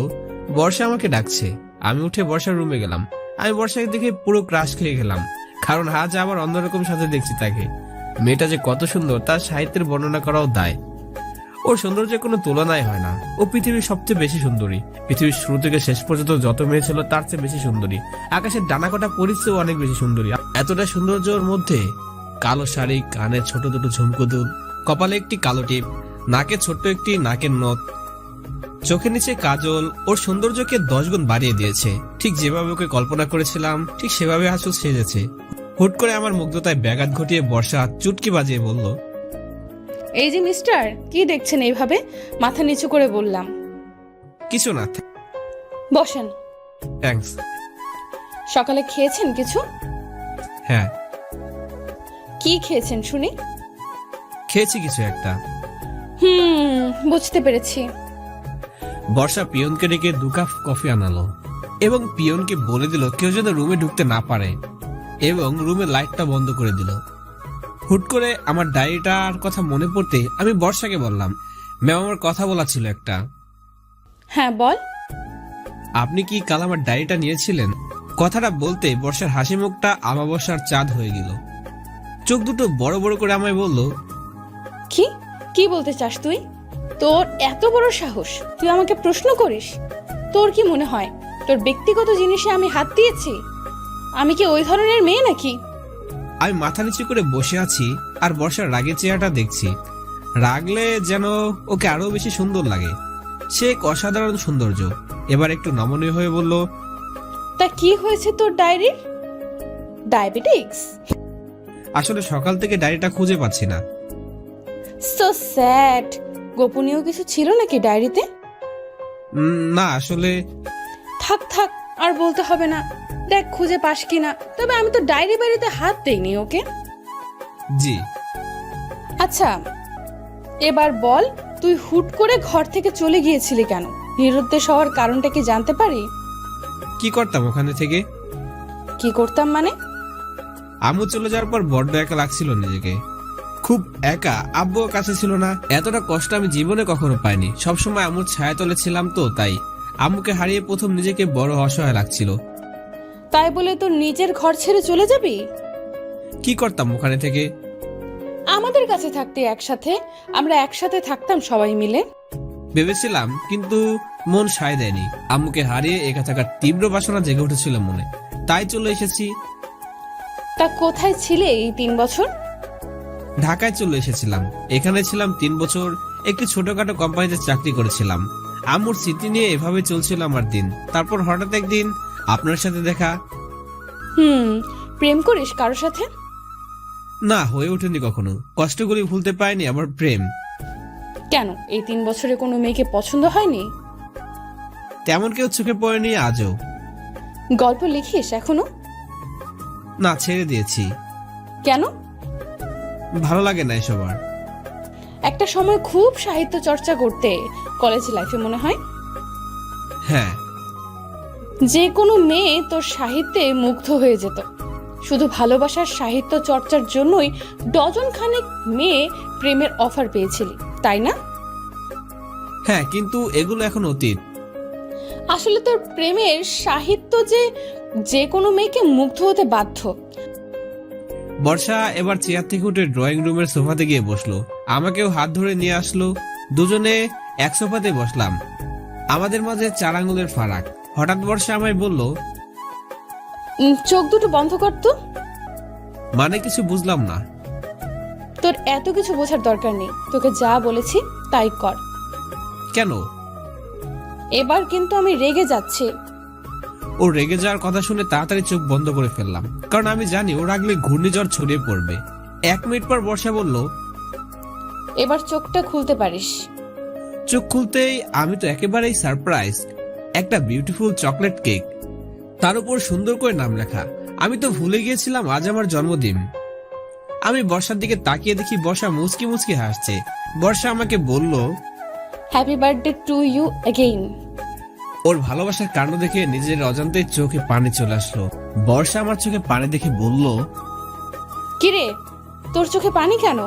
বর্ষা আমাকে ডাকছে। আমি উঠে বর্ষার রুমে গেলাম। আমি বর্ষাকে দেখে পুরো ক্রাশ খেয়ে গেলাম, কারণ আজ আবার অন্যরকম সাথে দেখছি তাকে। মেয়েটা যে কত সুন্দর তার সাহিত্যের বর্ণনা করাও দায়। ওর সৌন্দর্যের কোনো তুলনাই হয় না। ও পৃথিবীর সবচেয়ে বেশি সুন্দরী। পৃথিবীর শুরু থেকে শেষ পর্যন্ত যত মেয়ে ছিল তার চেয়ে বেশি সুন্দরী। আকাশের ডানাকাটা পরিচয় অনেক বেশি সুন্দরী। এতটা সৌন্দর্যের মধ্যে কালো শাড়ি, কানে ছোট দুটো ঝুমকো দুল, কপালে একটি কালো টিপ, নাকে ছোট্ট একটি নাকের নথ, চোখের নিচে কাজল ওর সৌন্দর্যকে 10 গুণ বাড়িয়ে দিয়েছে। ঠিক যেভাবে ওকে কল্পনা করেছিলাম ঠিক সেভাবে আসল সেজেছে। হুট করে আমার মুগ্ধতায় ব্যাঘাত ঘটিয়ে বর্ষা চুটকি বাজিয়ে বলল, এই যে মিস্টার, কি দেখছেন এইভাবে? মাথা নিচু করে বললাম। কিছু না, বসেন। থ্যাঙ্কস। সকালে খেয়েছেন কিছু? হ্যাঁ, কি খেয়েছেন শুনি? খেয়েছি কিছু একটা। বুঝতে পেরেছি। বর্ষা পিয়নকে ডেকে 2 কাপ কফি আনালো এবং পিয়নকে বলে দিল কেউ যেন রুমে ঢুকতে না পারে এবং রুমের লাইটটা বন্ধ করে দিল। হুট করে আমার ডায়েরিটার কথা মনে পড়তে আমি বর্ষাকে বললাম, ম্যাম আমার কথা বলা ছিল একটা। হ্যাঁ বল। আপনি কি কাল আমার ডায়েরিটা নিয়েছিলেন? কথাটা বলতে বর্ষার হাসি মুখটা আমাবস্যার চাঁদ হয়ে গেল। চোখ দুটো বড় বড় করে আমায় বলল, কি কি বলতে চাস তুই? তোর এত বড় সাহস, তুই আমাকে প্রশ্ন করিস? তোর কি মনে হয় তোর ব্যক্তিগত জিনিসে আমি হাত দিয়েছি? আমি কি ওই ধরনের মেয়ে নাকি? আমি মাথা নিচু করে বসে আছি আর বর্ষার রাগের চেহারাটা দেখছি। রাগলে যেন ওকে আরো বেশি সুন্দর লাগে। সে এক অসাধারণ সৌন্দর্য। এবার একটু নমনীয় হয়ে বলল, তা কি হয়েছে তোর ডায়েরির? ডায়াবেটিক্স? আসলে সকাল থেকে ডায়েরিটা খুঁজে পাচ্ছি না। So sad. গোপনীয় কিছু ছিল নাকি ডায়েরিতে? না আসলে। থাক থাক, আর বলতে হবে না। দেখ খুঁজে পাস কিনা। তবে আমি তো ডায়েরি বাড়িতে হাত দেইনি। ওকে জি। আচ্ছা, এবার বল, তুই হুট করে ঘর থেকে চলে গিয়েছিলি কেন? নিরুদ্দেশ হওয়ার কারণটা কি জানতে পারি? কি করতাম ওখানে থেকে? কি করতাম মানে? আম্মু চলে যাওয়ার পর বড্ড একা লাগছিল নিজেকে। খুব একা। আব্বুও কাছে ছিল না। এতটা কষ্ট আমি জীবনে কখনো পাইনি। সবসময় আম্মুর ছায়াতলে ছিলাম, তো তাই আম্মুকে হারিয়ে প্রথম নিজেকে বড় অসহায় লাগছিল। তাই বলে তোর নিজের ঘর ছেড়ে চলে যাবি? কি করতাম ওখানে থেকে? আমাদের কাছে থাকতে একসাথে, আমরা একসাথে থাকতাম সবাই মিলে। ভেবেছিলাম, কিন্তু মন সায় দেয়নি। আম্মুকে হারিয়ে একা থাকার তীব্র বাসনা জেগে উঠেছিল মনে, তাই চলে এসেছি। তা কোথায় ছিলে এই 3 বছর? ঢাকায় চলে এসেছিলাম। এখানে ছিলাম 3 বছর। একটি ছোটখাটো কোম্পানিতে চাকরি করেছিলাম। আম্মুর স্মৃতি নিয়ে এভাবে চলছিল আমার দিন। তারপর হঠাৎ একদিন আপনার সাথে দেখা। প্রেম করিস কারোর সাথে? না, হয়ে ওঠেনি কখনো। কষ্টগুলি ভুলতে পারিনি আমার প্রেম। কেন, এই 3 বছরে কোনো মেয়েকে পছন্দ হয়নি? তেমন কেউ চোখে পড়েনি আজও। গল্প লিখিস এখনো? না, ছেড়ে দিয়েছি। কেন? ভালো লাগে না এসব আর। একটা সময় খুব সাহিত্য চর্চা করতে, কলেজ লাইফে মনে হয়। হ্যাঁ, যে কোনো মেয়ে তোর সাহিত্যে মুগ্ধ হয়ে যেত। শুধু ভালোবাসার সাহিত্য চর্চার জন্যই ডজন খানেক মেয়ে প্রেমের অফার পেয়েছিলি, তাই না? হ্যাঁ, কিন্তু এগুলো এখন অতীত। আসলে তোর প্রেমের সাহিত্য যে কোনো মেয়েকে মুগ্ধ হতে বাধ্য। বর্ষা এবার চেয়ার থেকে উঠে ড্রয়িং রুমের সোফাতে গিয়ে বসলো। আমাকেও হাত ধরে নিয়ে আসলো। দুজনে এক সোফাতে বসলাম। আমাদের মাঝে 4 আঙ্গুলের ফারাক। হঠাৎ বর্ষা আমায় বলল, চোখ দুটো বন্ধ কর তো। মানে কিছু বুঝলাম না। তোর এত কিছু বোঝার দরকার নেই। তোকে যা বলেছি তাই কর। কেন? এবার কিন্তু আমি রেগে যাচ্ছি। ও রেগে যাওয়ার কথা শুনে তাড়াতাড়ি চোখ বন্ধ করে ফেললাম, কারণ আমি জানি ও রাগলে ঘূর্ণিঝড় ছড়িয়ে পড়বে। 1 মিনিট পর বর্ষা বলল, এবার চোখটা খুলতে পারিস। চোখ খুলতেই আমি তো একেবারেই সারপ্রাইজ। একটা বিউটিফুল চকলেট কেক, তার উপর সুন্দর করে নাম লেখা। আমি তো ভুলে গিয়েছিলাম আজ আমার জন্মদিন। আমি বর্ষার দিকে তাকিয়ে দেখি বর্ষা মুচকি মুচকি হাসছে। বর্ষা আমাকে বলল, happy birthday to you again. ওর ভালোবাসার কাণ্ড দেখে নিজের অজান্তে চোখে পানি চলে আসলো। বর্ষা আমার চোখে পানি দেখে বলল, কিরে, তোর চোখে পানি কেন?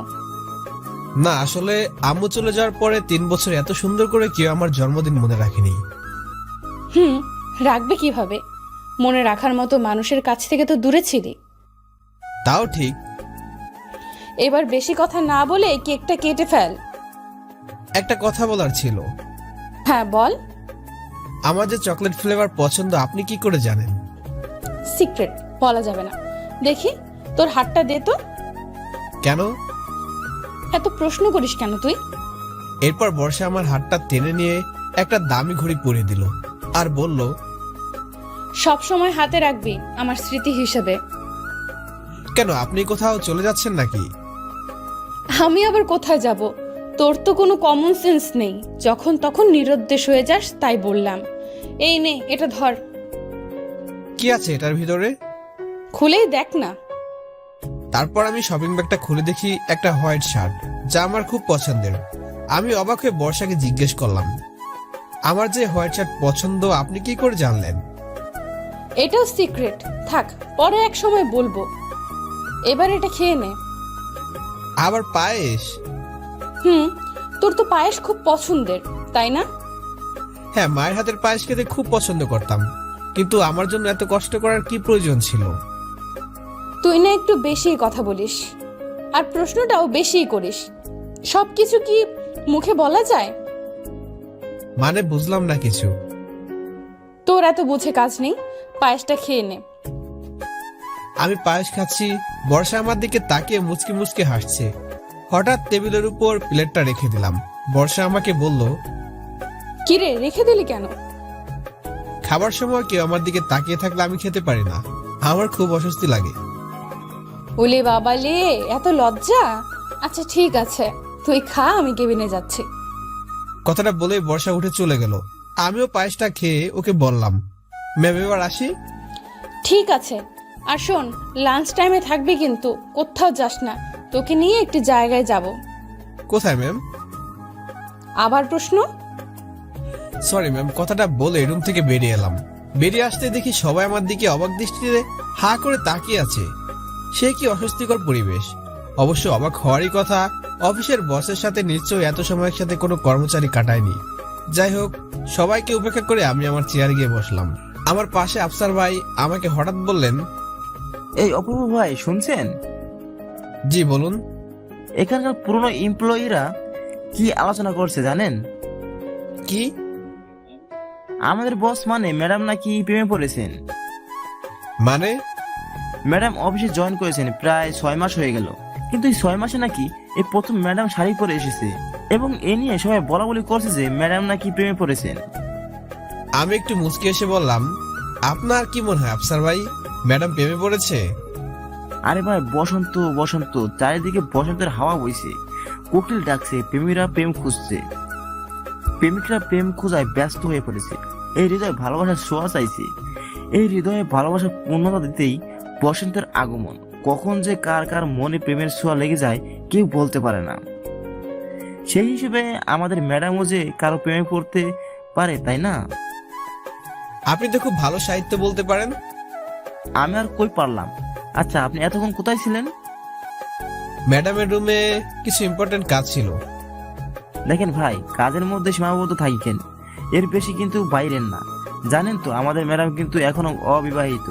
না আসলে আম্মু চলে যাওয়ার পরে 3 বছর এত সুন্দর করে কেউ আমার জন্মদিন মনে রাখেনি। রাখবে কিভাবে? মনে রাখার মতো মানুষের কাছ থেকে তো দূরে ছিলি। তাও ঠিক। এবার বেশি কথা না বলে কেকটা কেটে ফেল। একটা কথা বলার ছিল। হ্যাঁ বল। আমার যে চকলেট ফ্লেভার পছন্দ আপনি কি করে জানেন? সিক্রেট, বলা যাবে না। দেখি তোর হাতটা দে তো। কেন? এত প্রশ্ন করিস কেন তুই? এরপর বর্ষা আমার হাতটা টেনে নিয়ে একটা দামি ঘড়ি পরিয়ে দিল আর বলল, সব সময় হাতে রাখবি আমার স্মৃতি হিসেবে। কেন, আপনি কোথাও চলে যাচ্ছেন নাকি? আমি আবার কোথায় যাব? তোর তো কোনো কমন সেন্স নেই। যখন তখন নিরুদ্দেশ হয়ে যাস, তাই বললাম। এই নে, এটা ধর। কি কি আছে এটার ভিতরে? খুলেই দেখ না। তারপর আমি শপিং ব্যাগটা খুলে দেখি একটা হোয়াইট শার্ট, যা আমার খুব পছন্দের। আমি অবাক হয়ে বর্ষাকে জিজ্ঞেস করলাম, আমার যে হোয়াইট শার্ট পছন্দ আপনি কি করে জানলেন? এটাও সিক্রেট, থাক পরে এক সময় বলবো। এবার এটা খেয়ে নে। আবার পায়েস? তোর তো পায়েস খুব পছন্দের, তাই না? হ্যাঁ, মায়ের হাতের পায়েস খেতে খুব পছন্দ করতাম, কিন্তু আমার জন্য এত কষ্ট করার কি প্রয়োজন ছিল? তুই না একটু বেশিই কথা বলিস, আর প্রশ্নটাও বেশিই করিস। সবকিছু কি মুখে বলা যায়? মানে বুঝলাম না কিছু। তোর এত বুঝে কাজ নেই, পায়েসটা খেয়ে নে। আমি পায়েস খাচ্ছি, বর্ষা আমার দিকে তাকিয়ে মুচকি মুচকি হাসছে। হঠাৎ টেবিলের উপর প্লেটটা রেখে দিলাম। বর্ষা আমাকে বলল, কিরে রেখে দিলি কেন? খাবার সময় কেউ আমার দিকে তাকিয়ে থাকলে আমি খেতে পারি না, আমার খুব অস্বস্তি লাগে। ওলে বাবা লে, এত লজ্জা। আচ্ছা ঠিক আছে, তুই খা, আমি কেবিনে যাচ্ছি। কথাটা বলে বর্ষা উঠে চলে গেল। আমিও পায়েসটা খেয়ে ওকে বললাম, ম্যাম এবার আসি। ঠিক আছে, আর শোন, লাঞ্চ টাইমে থাকবি কিন্তু, কোথাও যাস না। তোকে নিয়ে একটি জায়গায় যাব। কোথায় ম্যাম? আবার প্রশ্ন? সরি ম্যাম, কথাটা বলে রুম থেকে বেরিয়ে এলাম। বেরিয়ে আসতে দেখি সবাই আমার দিকে অবাক দৃষ্টিতে হা করে তাকিয়ে আছে। সে কি অস্বস্তিকর পরিবেশ। অবশ্য অবাক হওয়ারই কথা, অফিসের বসের সাথে নিশ্চয়ই এত সময় একসাথে কোনো কর্মচারী কাটায়নি। যাই হোক, সবাইকে উপেক্ষা করে আমি আমার চেয়ারে গিয়ে বসলাম। আমার পাশে আফসার ভাই আমাকে হঠাৎ বললেন, এই অপূর্ব ভাই শুনছেন? জি বলুন। এখানকার পুরনো এমপ্লয়িরা কি আলোচনা করছে জানেন? কি? আমাদের বস মানে ম্যাডাম নাকি প্রেমে পড়েছেন। মানে? ম্যাডাম অফিসে জয়েন করেছেন প্রায় 6 মাস হয়ে গেল, কিন্তু এই 6 মাসে নাকি এই প্রথম ম্যাডাম শাড়ি পরে এসেছে, এবং এ নিয়ে সবাই বলা বলি করছে যে ম্যাডাম নাকি প্রেমে পড়েছেন। আমি একটু মুচকি এসে বললাম, আপনার কি মনে হয় আফসার ভাই, ম্যাডাম প্রেমে পড়েছে? আরে ভাই, বসন্ত বসন্ত, চারিদিকে বসন্তের হাওয়া বইছে, কোকিল ডাকছে, প্রেমীরা প্রেম খুঁজছে, প্রেমিকরা প্রেম খোঁজায় ব্যস্ত হয়ে পড়েছে। এই হৃদয়ে ভালোবাসার ছোঁয়া চাইছে, এই হৃদয়ে ভালোবাসার পূর্ণতা দিতেই বসন্তের আগমন। কখন যে কার কার মনে প্রেমের ছোঁয়া লেগে যায় কেউ বলতে পারে না। সেই হিসেবে আমাদের ম্যাডামও যে কারো প্রেমে পড়তে পারে, তাই না? আপনি তো খুব ভালো সাহিত্য বলতে পারেন। আমি আর কই পারলাম। আচ্ছা, আপনি এতক্ষণ কোথায় ছিলেন? ম্যাডামের রুমে কিছু ইম্পর্টেন্ট কাজ ছিল। দেখেন ভাই, কাজের মধ্যে সীমাবদ্ধ থাকেন, এর বেশি কিন্তু বাইরের না। জানেন তো আমাদের ম্যাডাম কিন্তু এখনো অবিবাহিত।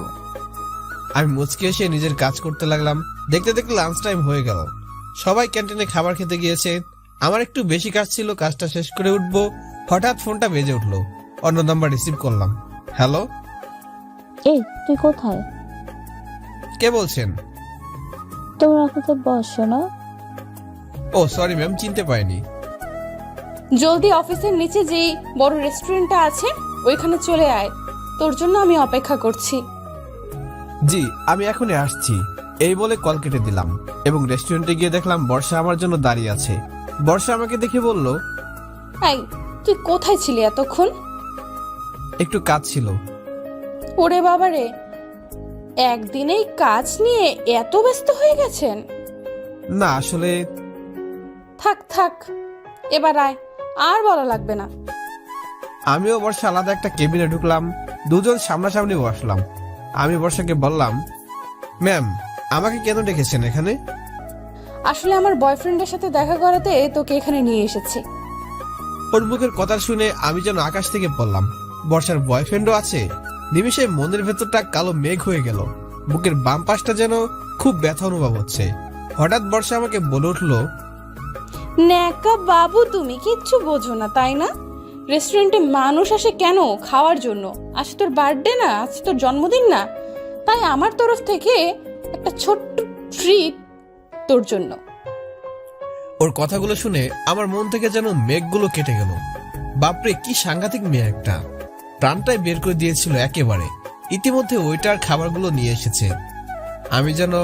আমি মুচকি এসে নিজের কাজ করতে লাগলাম। দেখতে দেখতে লাঞ্চ টাইম হয়ে গেল। সবাই ক্যান্টিনে খাবার খেতে গিয়েছে। আমার একটু বেশি কাজ ছিল, কাজটা শেষ করে উঠবো, হঠাৎ ফোনটা বেজে উঠলো। অন্য নাম্বার রিসিভ করলাম। হ্যালো, এই তুই কোথায়? কে বলছেন? তোমরা কোথায় বসো না? ও সরি ম্যাম, চিনতে পারিনি। জলদি অফিসের নিচে যেই বড় রেস্টুরেন্টটা আছে ওইখানে চলে আয়, তোর জন্য আমি অপেক্ষা করছি। জি, আমি এখনই আসছি, এই বলে কল কেটে দিলাম এবং রেস্টুরেন্টে গিয়ে দেখলাম বর্ষা আমার জন্য দাঁড়িয়ে আছে। বর্ষা আমাকে দেখে বলল, এই তুই কোথায় ছিলি এতক্ষণ? একটু কাজ ছিল। ওরে বাবারে, একদিনেই কাজ নিয়ে এত ব্যস্ত হয়ে গেছেন? না আসলে থাক থাক, এবার আয়, আর বলা লাগবে না। আমিও বর্ষা আলাদা একটা কেবিনে ঢুকলাম। দুজন সামনাসামনি বসলাম। আমি বর্ষাকে বললাম, ম্যাম আমাকে কেন ডেকেছেন এখানে? আসলে আমার বয়ফ্রেন্ডের সাথে দেখা করাতে তোকে এখানে নিয়ে এসেছি। ওর মুখের কথা শুনে আমি যেন আকাশ থেকে পড়লাম। বর্ষার বয়ফ্রেন্ডও আছে? নিমিষে মনের ভেতরটা কালো মেঘ হয়ে গেল। বুকের বাম পাশটা যেন খুব ব্যথা অনুভব হচ্ছে। হঠাৎ বর্ষা আমাকে বলে উঠলো, ন্যাকা বাবু, তুমি কিচ্ছু বোঝো না তাই না? রেস্টুরেন্টে মানুষ আসে কেন? খাওয়ার জন্য। আজ তোর বার্থডে না, আজ তোর জন্মদিন না, তাই আমার তরফ থেকে একটা ছোট্ট ট্রিট তোর জন্য। ওর কথাগুলো শুনে আমার মন থেকে যেন মেঘগুলো কেটে গেল। বাপরে, কি সাংঘাতিক মেয়ে একটা, প্রাণটাই বের করে দিয়েছিল একেবারে। ইতিমধ্যে ওইটার খাবারগুলো নিয়ে এসেছে। আমি যেন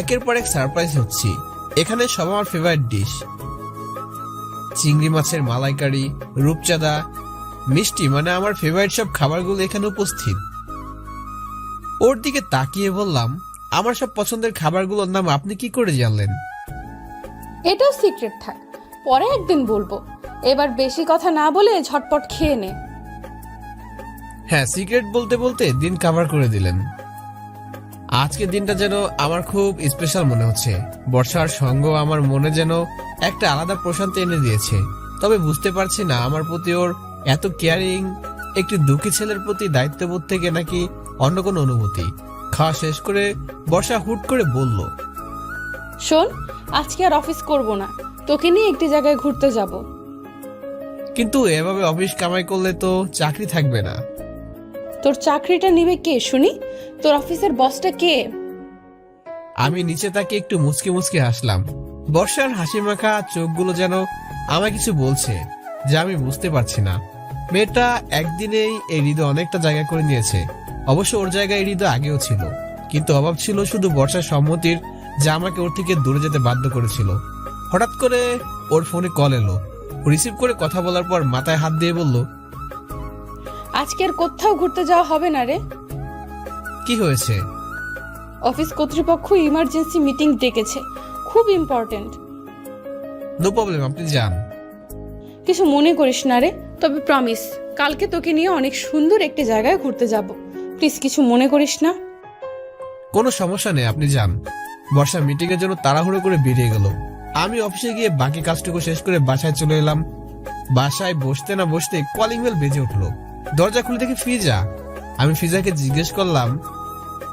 একের পর এক সারপ্রাইজ হচ্ছি। এখানে সব আমার ফেভারিট ডিশ, চিংড়ি মাছের মালাইকারি, রূপচাঁদা, মিষ্টি, মানে আমার ফেভারিট সব খাবারগুলো এখানে উপস্থিত। ওর দিকে তাকিয়ে বললাম, আমার সব পছন্দের খাবারগুলোর নাম আপনি কি করে জানলেন? এটাও সিক্রেট থাক, পরে একদিন বলবো। এবার বেশি কথা না বলে ঝটপট খেয়ে নে। হ্যাঁ, সিক্রেট বলতে বলতে দিন কভার করে দিলেন। আজকের দিনটা যেন আমার খুব স্পেশাল মনে হচ্ছে। বর্ষার সঙ্গ আমার মনে যেন একটা আলাদা প্রশান্তি এনে দিয়েছে। তবে বুঝতে পারছি না আমার প্রতি ওর এত কেয়ারিং একটি দুঃখী ছেলের প্রতি দায়িত্ববোধ থেকে নাকি অন্য কোনো অনুভূতি। খাওয়া শেষ করে বর্ষা হুট করে বলল, শোন, আজকে আর অফিস করব না, তোকে নিয়ে একটি জায়গায় ঘুরতে যাব। কিন্তু এভাবে অফিস কামাই করলে তো চাকরি থাকবে না। তোর চাকরিটা নিবে কে শুনি? তোর অফিসের বসটা কে? আমি নিচে তাকে একটু মুচকি মুচকি হাসলাম। বর্ষার হাসি মাখা চোখগুলো যেন আমায় কিছু বলছে যা আমি বুঝতে পারছি না। মেয়েটা একদিনেই এই হৃদয় অনেকটা জায়গা করে নিয়েছে। অবশ্য ওর জায়গায় হৃদয় আগেও ছিল, কিন্তু অভাব ছিল শুধু বর্ষার সম্মতির, যা আমাকে ওর থেকে দূরে যেতে বাধ্য করেছিল। হঠাৎ করে ওর ফোনে কল এলো। রিসিভ করে কথা বলার পর মাথায় হাত দিয়ে বলল, আজকে আর কোথাও ঘুরতে যাওয়া হবে না রে। কি হয়েছে? অফিস কর্তৃপক্ষ ইমার্জেন্সি মিটিং ডেকেছে, খুব ইম্পর্টেন্ট। নো প্রবলেম, আপনি যান। কিছু মনে করিস না রে, তবে প্রমিস কালকে তোকে নিয়ে অনেক সুন্দর একটি জায়গায় ঘুরতে যাব। প্লিজ কিছু মনে করিস না। কোনো সমস্যা নেই, আপনি যান। বর্ষা মিটিং এর জন্য তাড়াহুড়ো করে বেরিয়ে গেল। আমি অফিসে গিয়ে বাকি কাজটুকু শেষ করে বাসায় চলে এলাম। বাসায় বসতে না বসতে কলিং বেল বেজে উঠলো। দরজা খুলে দেখি ফিজা। আমি ফিজাকে জিজ্ঞেস করলাম,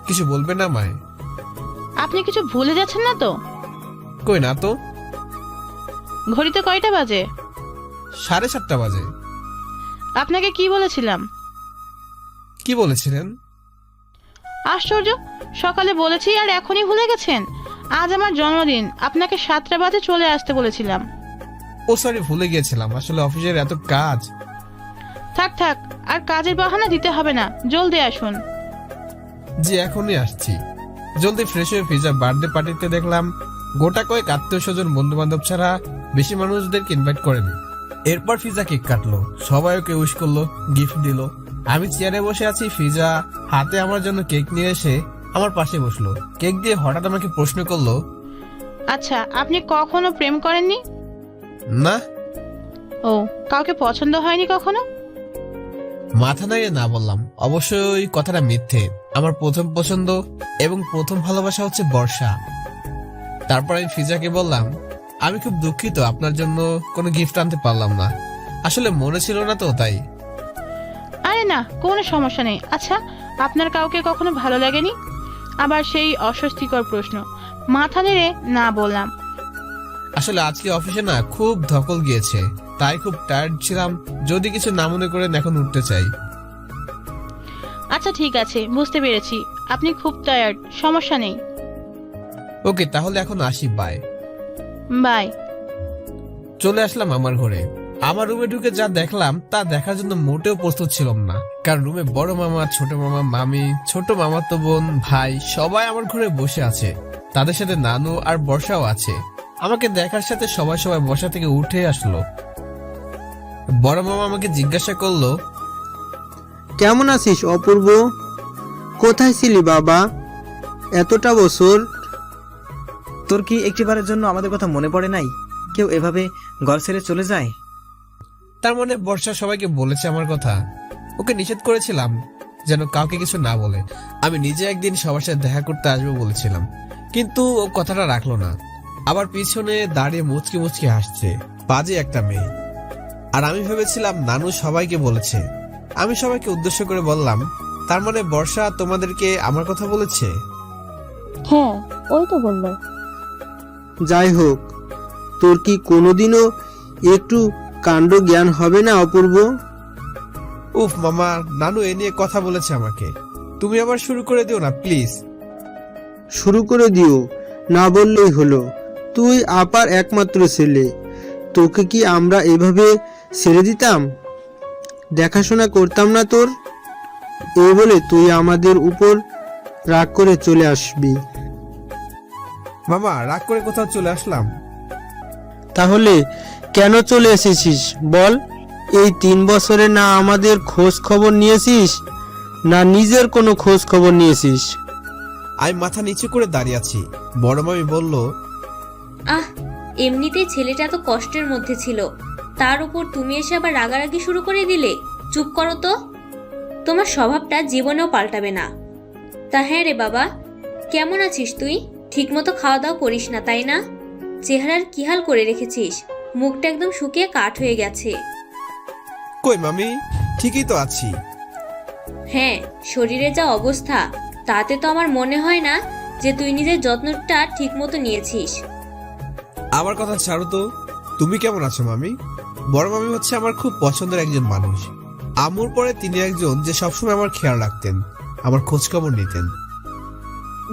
কিছু বলবে না আমায়? আপনি কিছু ভুলে যাচ্ছেন না তো? কই না তো। ঘড়িতে কয়টা বাজে? 7:30 বাজে। আপনাকে কি বলেছিলাম? কি বলেছিলেন? আশ্চর্য, সকালে বলেছি আর এখনই ভুলে গেছেন? আজ আমার জন্মদিন, আপনাকে 7টা বাজে চলে আসতে বলেছিলাম। ও সরি, ভুলে গিয়েছিলাম। আসলে অফিসের এত কাজ। থাক থাক, আর কাজের বাহানা দিতে হবে না, জলদি আসুন। জি, এখনই আসছি। জলদি ফ্রেশ হয়ে ফিজা বার্থডে পার্টিতে দেখলাম গোটা কয়েক আত্মীয় স্বজন বন্ধু বান্ধব ছাড়া বেশি মানুষদেরকে ইনভাইট করেনি। এরপর ফিজা কেক কাটলো, সবাই ওকে উইশ করলো, গিফট দিল। আমি চেয়ারে বসে আছি, ফিজা হাতে আমার জন্য কেক নিয়ে এসে আমার পাশে বসলো। কেক দিয়ে হঠাৎ আমাকে প্রশ্ন করলো, আচ্ছা, আপনি কখনো প্রেম করেননি? না। ও, কাউকে পছন্দ হয়নি কখনো? মাথা নাড়িয়ে না বললাম। অবশ্যই কথাটা মিথ্যে। আমার প্রথম পছন্দ এবং প্রথম ভালোবাসা হচ্ছে বর্ষা। তারপর আমি ফিজাকে বললাম, আমি খুব দুঃখিত আপনার জন্য কোনো গিফট আনতে পারলাম না। আসলে মনে ছিল না তো, তাই। আরে না, কোনো সমস্যা নেই। আচ্ছা, আপনার কাউকে কখনো ভালো লাগেনি? আবার সেই অস্বস্তিকর প্রশ্ন। মাথা নেড়ে না বললাম। আসলে আজকে অফিসে না খুব ধকল গিয়েছে, তাই খুব টায়ার্ড ছিলাম। যদি কিছু না মনে করেন, এখন উঠতে চাই। আচ্ছা ঠিক আছে, বুঝতে পেরেছি আপনি খুব টায়ার্ড, সমস্যা নেই। ওকে, তাহলে এখন আসি, বাই। বাই। চলে আসলাম আমার ঘরে। আমার রুমে ঢুকে যা দেখলাম তা দেখার জন্য মোটেও প্রস্তুত ছিলাম না। কারণ রুমে বড় মামা, ছোট মামা, মামি, ছোট মামাতো বোন, ভাই সবাই আমার ঘরে বসে আছে। তাদের সাথে নানু আর বর্ষাও আছে। আমাকে দেখার সাথে সবাই বসা থেকে উঠে আসলো। বড় মামা আমাকে জিজ্ঞাসা করলো, কেমন আছিস অপূর্ব? কোথায় ছিলি বাবা এতটা বছর? তোর কি একটিবারের জন্য আমাদের কথা মনে পড়ে নাই? কেউ এভাবে ঘর ছেড়ে চলে যায়? তার মানে বর্ষা সবাইকে বলেছে আমার কথা। ওকে নিষেধ করেছিলাম যেন কাউকে কিছু না বলে। আমি নিজে একদিন সবার সাথে দেখা করতে আসবো বলেছিলাম, কিন্তু ও কথাটা রাখলো না। আবার পিছনে দাঁড়িয়ে মুচকি মুচকি হাসছে, বাজে একটা মেয়ে। আর আমি ভেবেছিলাম নানু সবাইকে বলেছে। আমি সবাইকে উদ্দেশ্য করে বললাম, তার মানে বর্ষা তোমাদেরকে আমার কথা বলেছে? হ্যাঁ, ওই তো বললো। যাই হোক, তোর কি কোনোদিনও একটু কাণ্ড জ্ঞান হবে না অপূর্ব? উফ মামা, নানু এ নিয়ে কথা বলেছে আমাকে। তুমি আবার শুরু করে দিও না প্লিজ। শুরু করে দিও না বললেই হলো। তুই আপার একমাত্র ছেলে, তোকে কি আমরা এভাবে ছেড়ে দিতাম? দেখাশোনা করতাম না তোর? এই বলে তুই আমাদের উপর রাগ করে চলে আসবি? মামা, রাগ করে কোথাও চলে আসলাম? তাহলে কেন চলে এসেছিস বল? এই 3 বছরে না আমাদের খোঁজ খবর নিয়েছিস, না নিজের কোনো খোঁজ খবর নিয়েছিস? আমি মাথা নিচু করে দাঁড়িয়ে আছি। বড় মামি বলল, আহ, এমনিতেই ছেলেটা তো কষ্টের মধ্যে ছিল, তার উপর তুমি এসে আবার রাগারাগি শুরু করে দিলে। চুপ করো তো, তোমার স্বভাবটা জীবনেও পাল্টাবে না। তা হ্যাঁ রে বাবা, কেমন আছিস তুই? ঠিকমতো খাওয়া দাওয়া করিস না তাই না? চেহারার কি হাল করে রেখেছিস, মুখটা একদম শুকিয়ে কাঠ হয়ে গেছে। কই মামি, ঠিকই তো আছি। হ্যাঁ, শরীরে যা অবস্থা তাতে তো আমার মনে হয় না যে তুই নিজের যত্নটা ঠিকমতো নিয়েছিস। আমার কথা ছাড়ো তো, তুমি কেমন আছো মামি? বড় মামি হচ্ছে আমার খুব পছন্দের একজন মানুষ। আম্মুর পরে তিনি একজন যে সবসময় আমার খেয়াল রাখতেন, আমার খোঁজ খবর নিতেন।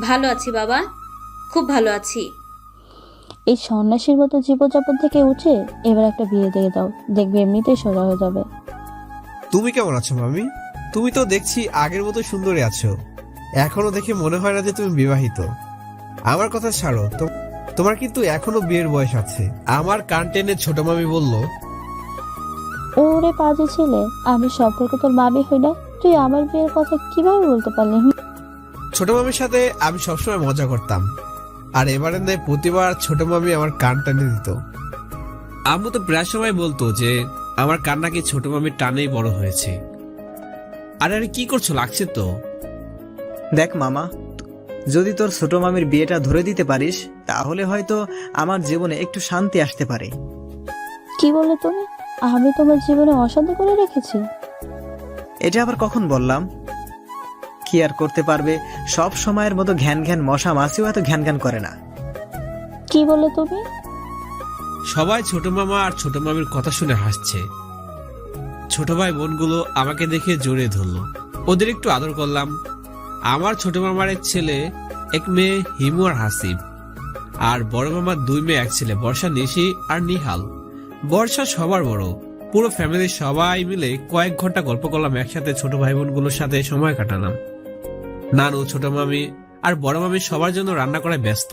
ভালো আছি বাবা, খুব ভালো আছি। এই সন্ন্যাসীর মতো জীবনযাপন থেকে উঠে এবার একটা বিয়ে দিয়ে দাও, দেখবে এমনিতেই সোজা হয়ে যাবে। তুমি কেমন আছো মামি? তুমি তো দেখছি আগের মতো সুন্দরী আছো, এখনো দেখে মনে হয় না যে তুমি বিবাহিত। আমার কথা ছাড়ো তো, তোমার কিন্তু এখনো বিয়ের বয়স আছে। আমার কান টেনে ছোট মামি বলল, ওরে পাজি ছেলে, আমি সম্পর্কে তোর মামি হই না, তুই আমার বিয়ের কথা কিভাবে বলতে পারলি? ছোট মামির সাথে আমি সবসময় মজা করতাম, আর এবারে নেই প্রতিবার ছোট মামি আমার কান টানে দিত। আম্মু তো প্রায় সময় বলতো যে আমার কান নাকি ছোট মামির টানেই বড় হয়েছে। আরে কি করছো, লাগছে তো। দেখ মামা, যদি তোর ছোট মামির বিয়েটা ধরে দিতে পারিস তাহলে হয়তো আমার জীবনে একটু শান্তি আসতে পারে। কি বলে তুমি? আমি তোমার জীবনে অশান্তি করে রেখেছি? এটা আবার কখন বললাম? কি আর করতে পারবে, সব সময়ের মতো ঘ্যান ঘ্যান মশা মাছিও এত ঘ্যান ঘ্যান করে না। কি বলে তুমি? সবাই ছোট মামা আর ছোট মামির কথা শুনে হাসছে। ছোট ভাই বোনগুলো আমাকে দেখে জড়িয়ে ধরলো, ওদের একটু আদর করলাম। আমার ছোট মামার এক ছেলে, এক মেয়ে হিমু আর হাসিব, আর বড় মামার 2 মেয়ে, এক ছেলে বর্ষা, নিশি আর নিহাল। বর্ষা সবার বড়। পুরো ফ্যামিলির সবাই মিলে কয়েক ঘন্টা গল্প করলাম একসাথে, ছোট ভাই বোনগুলোর সাথে সময় কাটালাম। নানু, ছোট মামি আর বড় মামি সবার জন্য রান্না করায় ব্যস্ত।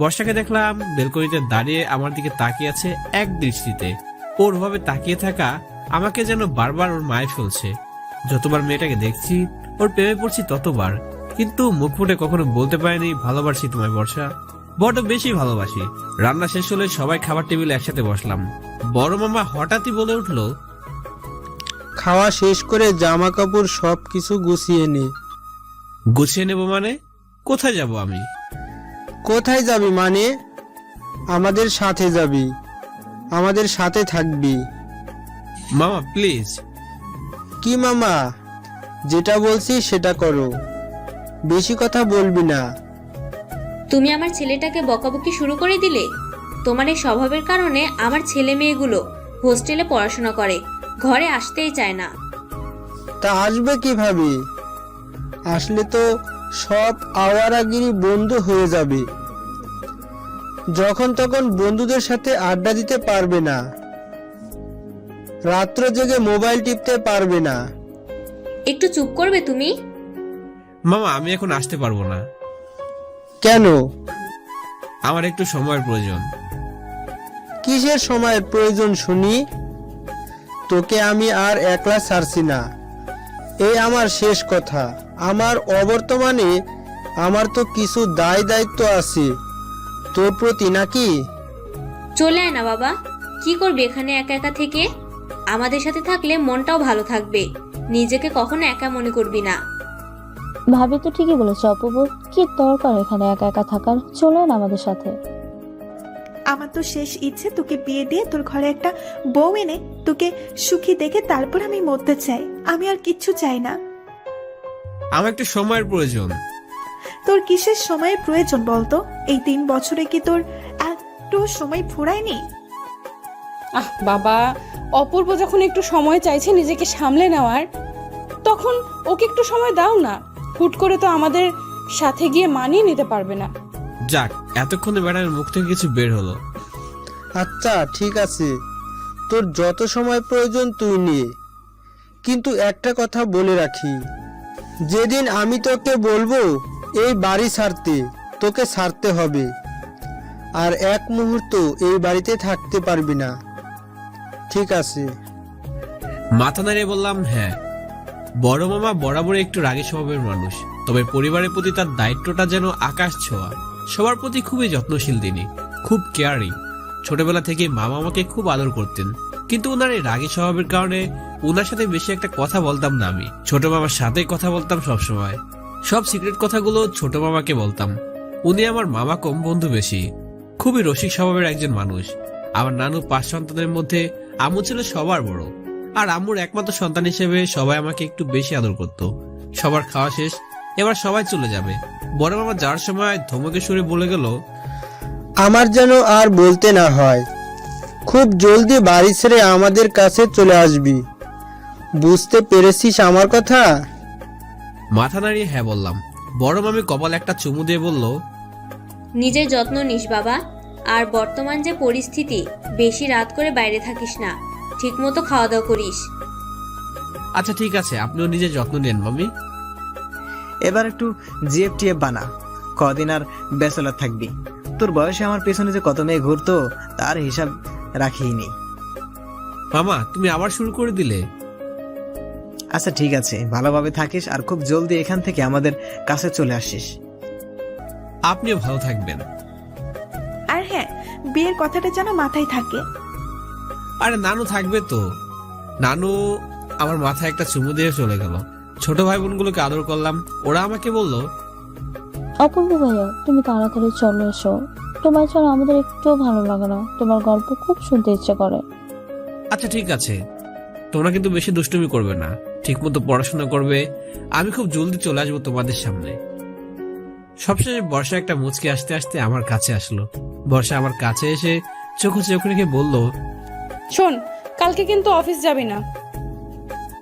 বর্ষাকে দেখলাম বেলকনিতে দাঁড়িয়ে আমার দিকে তাকিয়ে আছে এক দৃষ্টিতে। ওর ভাবে তাকিয়ে থাকা আমাকে যেন বারবার ওর মায়ে ফেলছে। যতবার মেয়েটাকে দেখছি ওর প্রেমে পড়ছি ততবার, কিন্তু মুখ ফুটে কখনো বলতে পারিনি ভালোবাসি তোমায় বর্ষা, বড় বেশি ভালোবাসি। রান্না শেষ হলে সবাই খাবার টেবিলে একসাথে বসলাম। বড় মামা হঠাৎই বলে উঠলো, খাওয়া শেষ করে জামা কাপড় সব কিছু গুছিয়ে নে। গুছিয়ে নেবো মানে? কোথায় যাব আমি? কোথায় যাবি মানে? আমাদের সাথে যাবি, আমাদের সাথে থাকবি। মামা প্লিজ। কি মামা, যেটা বলছি সেটা করো, বেশি কথা বলবি না। তুমি আমার ছেলেটাকে বকাবকি শুরু করে দিলে। তোমার এই স্বভাবের কারণে আমার ছেলে মেয়েগুলো হোস্টেলে পড়াশোনা করে, ঘরে আসতেই চায় না। তা আসবে কিভাবে? আসলে তো সব আওয়ারাগিরি বন্ধ হয়ে যাবে। যখন তখন বন্ধুদের সাথে আড্ডা দিতে পারবে না, রাত্র জেগে মোবাইল টিপতে পারবে না। একটু চুপ করবে তুমি? মামা আমি এখন আসতে পারবো না। কেন? আমার একটু সময়ের প্রয়োজন। কিসের সময়ের প্রয়োজন শুনি? তোকে আমি আর একলা ছাড়ছি না, এই আমার শেষ কথা। আমার অবর্তমানে আমার তো কিছু দায় দায়িত্ব আছে তোর প্রতি, নাকি? চলে আয় না বাবা, কি করবে এখানে একা একা থেকে? আমাদের সাথে থাকলে মনটাও ভালো থাকবে, নিজেকে কখনো একা মনে করবি না। ভাবি তো ঠিকই বলেছে অপূর্ব, কি দরকার এখানে একা একা থাকার, চলো না আমাদের সাথে। আমার তো শেষ ইচ্ছে তোকে বিয়ে দিয়ে তোর ঘরে একটা বউ এনে তোকে সুখী দেখে তারপর আমি মরতে চাই। আমি আর কিচ্ছু চাই না। আমার একটু সময়ের প্রয়োজন। তোর কিসের সময়ের প্রয়োজন বলতো? এই 3 বছরে কি তোর একটু সময় ফুরায়নি? আহ বাবা, অপূর্ব যখন একটু সময় চাইছে নিজেকে সামলে নেওয়ার, তখন ওকে একটু সময় দাও না। হুট করে তো আমাদের সাথে গিয়ে মানিয়ে নিতে পারবে না। যাক, এতক্ষণে ম্যাডামের মুখ থেকে কিছু বের হলো। আচ্ছা ঠিক আছে, তোর যত সময় প্রয়োজন তুই নে, কিন্তু একটা কথা বলে রাখি, যেদিন আমি তোকে বলবো এই বাড়ি ছাড়তে, তোকে ছাড়তে হবে, আর এক মুহূর্ত এই বাড়িতে থাকতে পারবি না, ঠিক আছে? মাথা নাড়িয়ে বললাম হ্যাঁ। বড় মামা বরাবর একটু রাগী স্বভাবের মানুষ, তবে পরিবারের প্রতি তার দায়িত্বটা যেন আকাশ ছোঁয়া। সবার প্রতি খুবই যত্নশীল তিনি, খুব কেয়ারিং। ছোটবেলা থেকে মামা আমাকে খুব আদর করতেন, কিন্তু ওনার এই রাগী স্বভাবের কারণে ওনার সাথে বেশি একটা কথা বলতাম না আমি। ছোট মামার সাথে কথা বলতাম সবসময়, সব সিক্রেট কথাগুলো ছোট মামাকে বলতাম। উনি আমার মামা কম, বন্ধু বেশি। খুবই রসিক স্বভাবের একজন মানুষ। আমার নানু 5 সন্তানের মধ্যে আম্মু ছিল সবার বড়, আর আম্মুর একমাত্র সন্তান হিসেবে সবাই আমাকে একটু বেশি আদর করত। সবার খাওয়া শেষ, এবার সবাই চলে যাবে। বড় মামা যাওয়ার সময় ধমকে সুরে বলে গেল, আমার যেন আর বলতে না হয়, খুব জলদি বাড়ি ছেড়ে আমাদের কাছে চলে আসবি। বুঝতে পেরেছিস আমার কথা? মাথা নাড়িয়ে হ্যাঁ বললাম। বড় মামি কপালে একটা চুমু দিয়ে বলল, নিজের যত্ন নিস বাবা। আর বর্তমান যে পরিস্থিতি, বেশি রাত করে বাইরে থাকিস না, ঠিকমতো খাওয়া দাওয়া করিস। আচ্ছা ঠিক আছে, আপনিও নিজের যত্ন নেন মামি। এবার একটু জিএফটিএফ বানা, কদিন আর ব্যাচেলর থাকবি। তোর বয়সে আমার পেছনে যে কত মেয়ে ঘুরতো তার হিসাব রাখিনি। মামা তুমি আবার শুরু করে দিলে। আচ্ছা ঠিক আছে, ভালোভাবে থাকিস আর খুব জলদি এখান থেকে আমাদের কাছে চলে আসিস। আপনিও ভালো থাকবেন। আর হ্যাঁ, বিয়ের কথাটা যেন মাথায় থাকে। আরে নানু থাকবে তো। নানু আমার মাথায় একটা চুমু দিয়ে চলে গেল। ছোট ভাই বোনগুলোকে আদর করলাম, ওরা আমাকে বলল, অপূর্ব ভাইয়া, তুমি তাড়াতাড়ি চলে এসো। তোমার ছাড়া আমাদের একটুও ভালো লাগে না, তোমার গল্প খুব শুনতে ইচ্ছে করে। আচ্ছা ঠিক আছে, তোমরা কিন্তু বেশি দুষ্টুমি করবে না, ঠিক মতো পড়াশোনা করবে। আমি খুব জলদি চলে আসবো তোমাদের সামনে। সবশেষে বর্ষা একটা মুচকি আসতে আসতে আমার কাছে আসলো। বর্ষা আমার কাছে এসে চোখ রেখে বলল, শোন, কালকে কিন্তু অফিস যাবি না।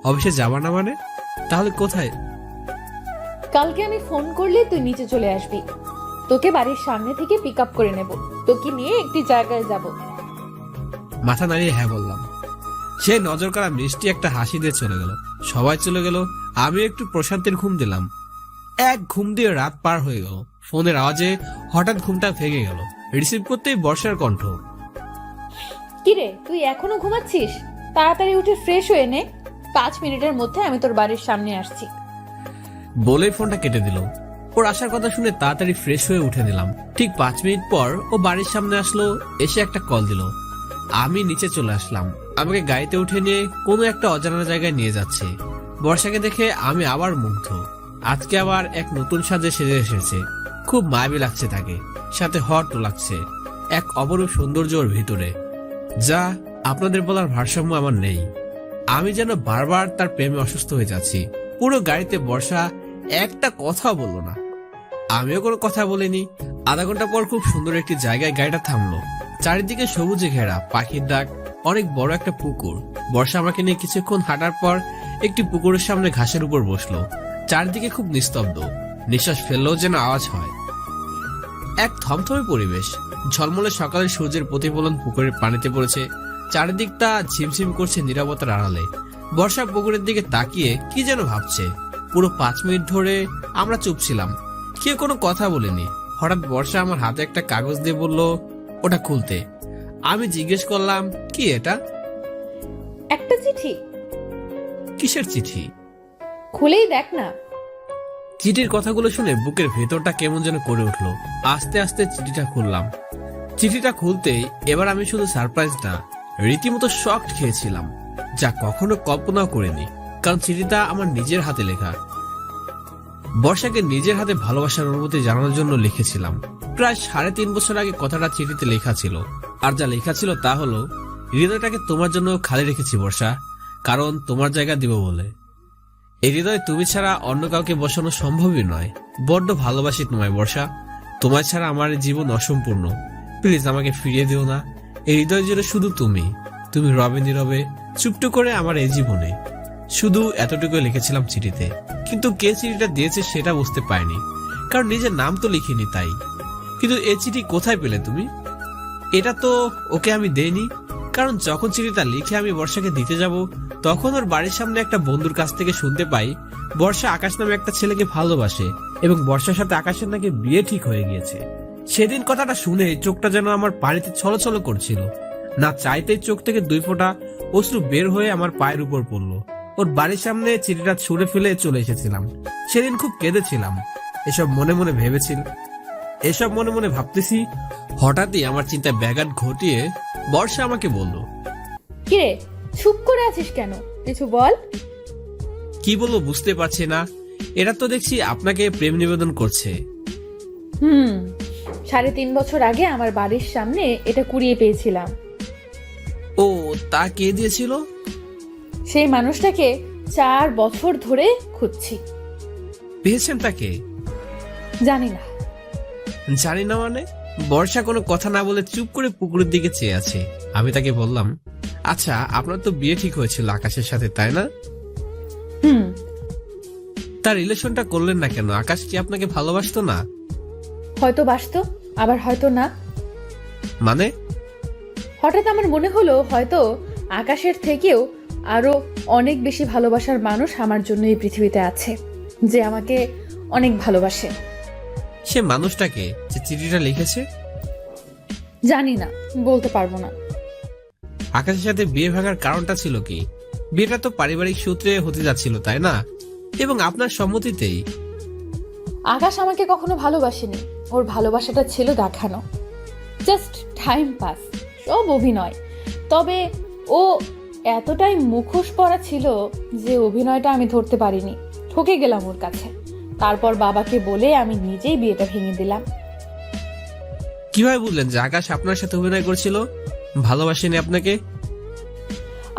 অফিসে যাবা না মানে? তাহলে কোথায়? কালকে আমি ফোন করলে তুই নিচে চলে আসবি। তোকে বাড়ির সামনে থেকে পিক আপ করে নেব, তোকে নিয়ে একটি জায়গায় যাব। মাথা নাড়িয়ে হ্যাঁ বললাম। সে নজর করা মিষ্টি একটা হাসি দিয়ে চলে গেল। সবাই চলে গেল, আমি একটু প্রশান্তির ঘুম দিলাম। এক ঘুম দিয়ে রাত পার হয়ে গেল। ফোনের আওয়াজে হঠাৎ ঘুমটা ভেঙে গেল। রিসিভ করতেই বর্ষার কণ্ঠ। কিরে, তুই এখনো ঘুমাচ্ছিস? তাড়াতাড়ি উঠে ফ্রেশ হয়ে নে, 5 মিনিটের মধ্যে আমি তোর বাড়ির সামনে আসছি। বলেই ফোনটা কেটে দিল। ওর আসার কথা শুনে তাড়াতাড়ি ফ্রেশ হয়ে উঠে দিলাম। ঠিক 5 মিনিট পর ও বাড়ির সামনে আসলো, এসে একটা কল দিল। আমি নিচে চলে আসলাম। আমাকে গাড়িতে উঠে নিয়ে কোনো একটা অজানা জায়গায় নিয়ে যাচ্ছে। বর্ষাকে দেখে আমি আবার মুগ্ধ। আজকে আবার এক নতুন সাজে সেজে এসেছে। খুব মায়াবী লাগছে তাকে, সাথে হট লাগছে। এক অপরূপ সৌন্দর্য ওর ভিতরে, যা আপনাদের বলার ভারসাম্য আমার নেই। আমি যেন বারবার তার প্রেমে অসুস্থ হয়ে যাচ্ছি। পুরো গাড়িতে বর্ষা একটা কথাও বললো না, আমিও কোনো কথা বলিনি। আধা ঘন্টা পর খুব সুন্দর একটি জায়গায় গাড়িটা থামলো। চারিদিকে সবুজে ঘেরা, পাখির ডাক, অনেক বড় একটা পুকুর। বর্ষা আমাকে নিয়ে কিছুক্ষণ হাঁটার পর একটি পুকুরের সামনে ঘাসের উপর বসলো। চারিদিকে খুব নিস্তব্ধ, নিঃশ্বাস ফেললেও যেন আওয়াজ হয়। এক থমথমে পরিবেশ, ঝলমলে সকালের সূর্যের প্রতিফলন পুকুরের পানিতে পড়েছে। চারিদিকটা ঝিমঝিম করছে নীরবতার আড়ালে। বর্ষা পুকুরের দিকে তাকিয়ে কি যেন ভাবছে। পুরো 5 মিনিট ধরে আমরা চুপ ছিলাম, কেউ কোনো কথা বলেনি। হঠাৎ বর্ষা আমার হাতে একটা কাগজ দিয়ে বলল, ওটা খুলতে। আমি জিজ্ঞেস করলাম, কি এটা? একটা চিঠি। কিসের চিঠি? খুলেই দেখ না। চিঠির কথাগুলো শুনে বুকের ভেতরটা কেমন যেন করে উঠলো। আস্তে আস্তে চিঠিটা খুললাম। চিঠিটা খুলতেই এবার আমি শুধু সারপ্রাইজ না, রীতিমতো শক খেয়েছিলাম, যা কখনো কল্পনাও করিনি। কারণ চিঠিটা আমার নিজের হাতে লেখা। বর্ষাকে নিজের হাতে ভালোবাসার অনুভূতি জানানোর জন্য লিখেছিলাম। প্রায় 3.5 বছর আগে কথাটা চিঠিতে লেখা ছিল। আর যা লেখা ছিল তা হলো, হৃদয়টাকে তোমার জন্য খালি রেখেছি বর্ষা, কারণ তোমার জায়গা দিব বলে। এই হৃদয় তুমি ছাড়া অন্য কাউকে বসানো সম্ভবই নয়। বড্ড ভালোবাসি তোমায় বর্ষা, তোমার ছাড়া আমার জীবন অসম্পূর্ণ। প্লিজ আমাকে ফিরিয়ে দিও না। এই হৃদয় জুড়ে শুধু তুমি, তুমি রবে নীরবে চুপটু করে আমার এই জীবনে। শুধু এতটুকু লিখেছিলাম চিঠিতে, কিন্তু কে চিঠিটা দিয়েছে সেটা বুঝতে পারিনি, কারণ নিজের নাম তো লিখিনি তাই। কিন্তু এই চিঠি কোথায় পেলে তুমি? এটা তো ওকে আমি দেইনি, কারণ যখন চিঠিটা লিখে আমি বর্ষাকে দিতে যাব, তখন ওর বাড়ির সামনে একটা বন্ধুর কাছ থেকে শুনতে পাই বর্ষা আকাশ নামে একটা ছেলেকে ভালোবাসে এবং বর্ষার সাথে আকাশের নাকি বিয়ে ঠিক হয়ে গিয়েছে। সেদিন কথাটা শুনে চোখটা যেন আমার পানিতে ছলছল করছিল। না চাইতেই চোখ থেকে 2 ফোঁটা অশ্রু বের হয়ে আমার পায়ের উপর পড়লো। ওর বাড়ির সামনে চিঠিটা ছুঁড়ে ফেলে চলে এসেছিলাম। সেদিন খুব কেঁদেছিলাম। এসব মনে মনে ভাবতেছি, হঠাৎই আমার চিন্তায় ব্যাঘাত ঘটিয়ে বর্ষা আমাকে বলল, কিরে চুপ করে আছিস কেন, কিছু বল। কি বলবো বুঝতে পারছি না। এরা তো দেখছি আপনাকে প্রেম নিবেদন করছে। 3.5 বছর আগে আমার বাড়ির সামনে এটা কুড়িয়ে পেয়েছিলাম। ও, তা কে দিয়েছিল? সেই মানুষটাকে 4 বছর ধরে খুঁজছি। পেয়েছেন তাকে? জানি না। জানি না মানে? বর্ষা কোনো কথা না বলে চুপ করে পুকুরের দিকে চেয়ে আছে। আমি তাকে বললাম, আচ্ছা আপনার তো বিয়ে ঠিক হয়েছিল আকাশের সাথে, তাই না? তার রিলেশনটা করলেন না কেন? আকাশ কি আপনাকে ভালোবাসতো না? হয়তো বাসতো, আবার হয়তো না। মানে? হঠাৎ আমার মনে হলো হয়তো আকাশের থেকেও আরো অনেক বেশি ভালোবাসার মানুষ আমার জন্য এই পৃথিবীতে আছে, যে আমাকে অনেক ভালোবাসে। সে মানুষটাকে যে চিঠিটা লিখেছে? জানি না, বলতে পারবো না। আকাশের সাথে বিয়ে ভাঙার কারণটা ছিল কি? বিয়েটা তো পারিবারিক সূত্রে হতে যাচ্ছিল, তাই না? এবং আপনার সম্মতিতেই। আকাশ আমাকে কখনো ভালোবাসেনি। ওর ভালোবাসাটা ছিল দেখানো, জাস্ট টাইম পাস, সব অভিনয়। তবে ও এতটাই মুখোশ পরা ছিল যে অভিনয়টা আমি ধরতে পারিনি, ঠকে গেলাম ওর কাছে। তারপর বাবাকে বলে আমি নিজেই বিয়েটা ভেঙে দিলাম। কিভাবে বুঝলেন যে আকাশ আপনার সাথে অভিনয় করছিল, ভালোবাসেনি আপনাকে?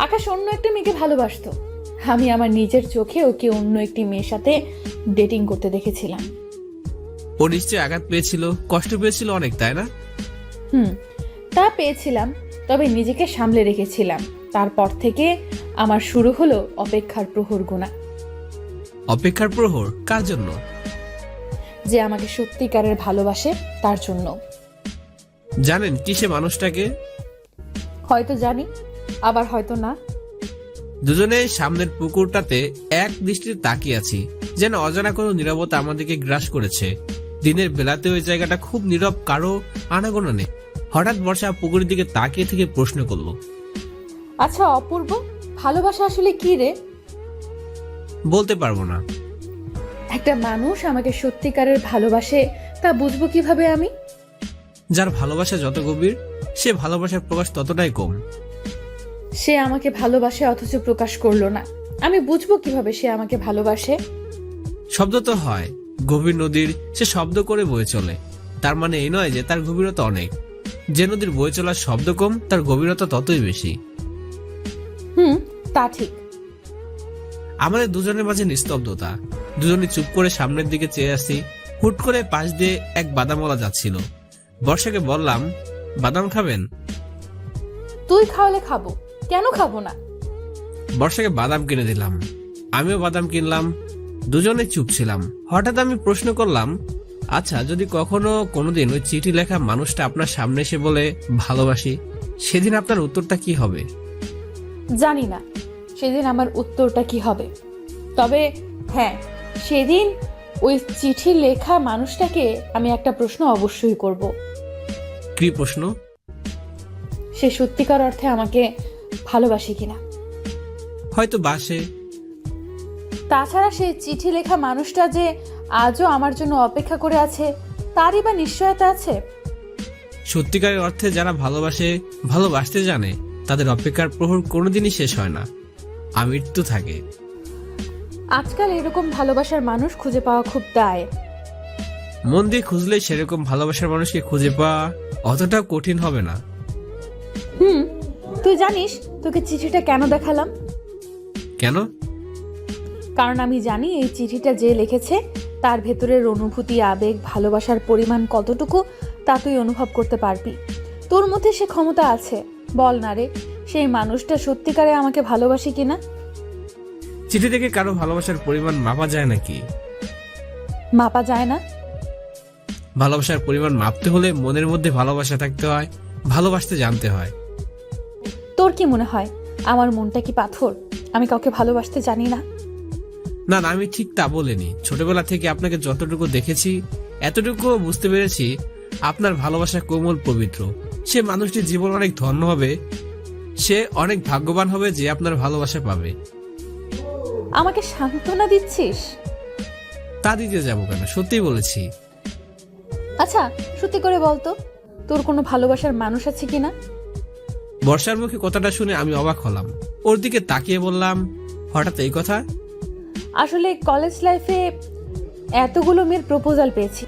আকাশ অন্য একটা মেয়েকে ভালোবাসতো। আমি আমার নিজের চোখে ওকে অন্য একটি মেয়ের সাথে ডেটিং করতে দেখেছিলাম। ও নিশ্চয়ই আঘাত পেয়েছিল, কষ্ট পেয়েছিল অনেক, তাই না? তা পেয়েছিলাম, তবে নিজেকে সামলে রেখেছিলাম। তারপর থেকে আমার শুরু হলো অপেক্ষার প্রহর গোনা। অপেক্ষার প্রহর? কার জন্য? যে আমাকে সত্যিকারের ভালোবাসে তার জন্য। জানেন কি সে মানুষটাকে? হয়তো জানি, আবার হয়তো না। দুজনে সামনের পুকুরটাতে এক দৃষ্টিতে তাকিয়ে আছি, যেন অজানা কোনো নীরবতা আমাদেরকে গ্রাস করেছে। দিনের বেলাতে ওই জায়গাটা খুব নীরব, কারো আনাগোনা নেই। হঠাৎ বর্ষা পুকুরের দিকে তাকিয়ে থেকে প্রশ্ন করলো, আচ্ছা অপূর্ব, ভালোবাসা আসলে কি রে? বলতে পারবো না। একটা মানুষ আমাকে সত্যিকারের ভালোবাসে, তা বুঝবো কিভাবে আমি? যার ভালোবাসা যত গভীর, সে ভালোবাসার প্রকাশ ততটাই কম। সে আমাকে ভালোবাসে অথচ প্রকাশ করলো না, আমি বুঝবো কিভাবে সে আমাকে ভালোবাসে? শব্দ তো হয়, গভীর নদীর সে শব্দ করে বয়ে চলে, তার মানে এই নয় যে তার গভীরতা অনেক। যে নদীর বয়ে চলার শব্দ কম, তার গভীরতা ততই বেশি। তা ঠিক। আমাদের দুজনের মাঝে নিস্তব্ধতা, দুজনে চুপ করে সামনের দিকে চেয়ে আসি। হুট করে পাশ দিয়ে এক বাদামওয়ালা যাচ্ছিল। বর্ষাকে বললাম, বাদাম খাবেন? তুই খাওয়ালে খাবো, কেন খাবো না? বর্ষাকে বাদাম কিনে দিলাম, আমিও বাদাম কিনলাম। দুজনে চুপ ছিলাম। হঠাৎ আমি প্রশ্ন করলাম, আচ্ছা যদি কখনো কোনোদিন ওই চিঠি লেখা মানুষটা আপনার সামনে এসে বলে ভালোবাসি, সেদিন আপনার উত্তরটা কি হবে? জানি না সেদিন আমার উত্তরটা কি হবে, তবে হ্যাঁ, সেদিন ওই চিঠি লেখা মানুষটাকে আমি একটা প্রশ্ন অবশ্যই করব। কি প্রশ্ন? সে সত্যিকার অর্থে আমাকে ভালোবাসে কিনা। হয়তো বাসে। তাছাড়া সেই চিঠি লেখা মানুষটা যে আজও আমার জন্য অপেক্ষা করে আছে, তারই বা নিশ্চয়তা আছে। সত্যিকারের অর্থে যারা ভালোবাসে, ভালোবাসতে জানে, তাদের অপেক্ষার প্রহর কোনোদিনই শেষ হয় না, আমৃত্যু থাকে। আজকাল এরকম ভালোবাসার মানুষ খুঁজে পাওয়া খুব দায়। মন দিয়ে খুঁজলে সেরকম ভালোবাসার মানুষকে খুঁজে পাওয়া অতটা কঠিন হবে না। তুই জানিস তোকে চিঠিটা কেন দেখালাম? কেন? কারণ আমি জানি এই চিঠিটা যে লিখেছে তার ভেতরের অনুভূতি, আবেগ, ভালোবাসার পরিমাণ কতটুকু তা তুই অনুভব করতে পারবি। তোর মধ্যে সে ক্ষমতা আছে। বল না রে, সেই মানুষটা সত্যিকারে আমাকে ভালোবাসে কিনা। চিঠি থেকে কারো ভালোবাসার পরিমাণ মাপা যায় নাকি? মাপা যায় না। ভালোবাসার পরিমাণ মাপতে হলে মনের মধ্যে ভালোবাসা থাকতে হয়, ভালোবাসতে জানতে হয়। তোর কি মনে হয় আমার মনটা কি পাথর? আমি কাউকে ভালোবাসতে জানি না? না না, আমি ঠিক তা বলিনি। ছোটবেলা থেকে আপনাকে যতটুকু দেখেছি, এতটুকু বুঝতে পেরেছি আপনার ভালোবাসা কোমল, পবিত্র। সে মানুষটির জীবন অনেক ধন্য হবে, সে অনেক ভাগ্যবান হবে যে আপনার ভালোবাসা পাবে। আমাকে সান্ত্বনা দিচ্ছিস? তা দিতে যাবো কেন, সত্যিই বলেছি। আচ্ছা সত্যি করে বলতো, তোর কোনো ভালোবাসার মানুষ আছে কিনা? বর্ষার মুখে কথাটা শুনে আমি অবাক হলাম। ওর দিকে তাকিয়ে বললাম, হঠাৎ এই কথা? আসলে কলেজ লাইফে এতগুলো মেয়ের প্রপোজাল পেয়েছি,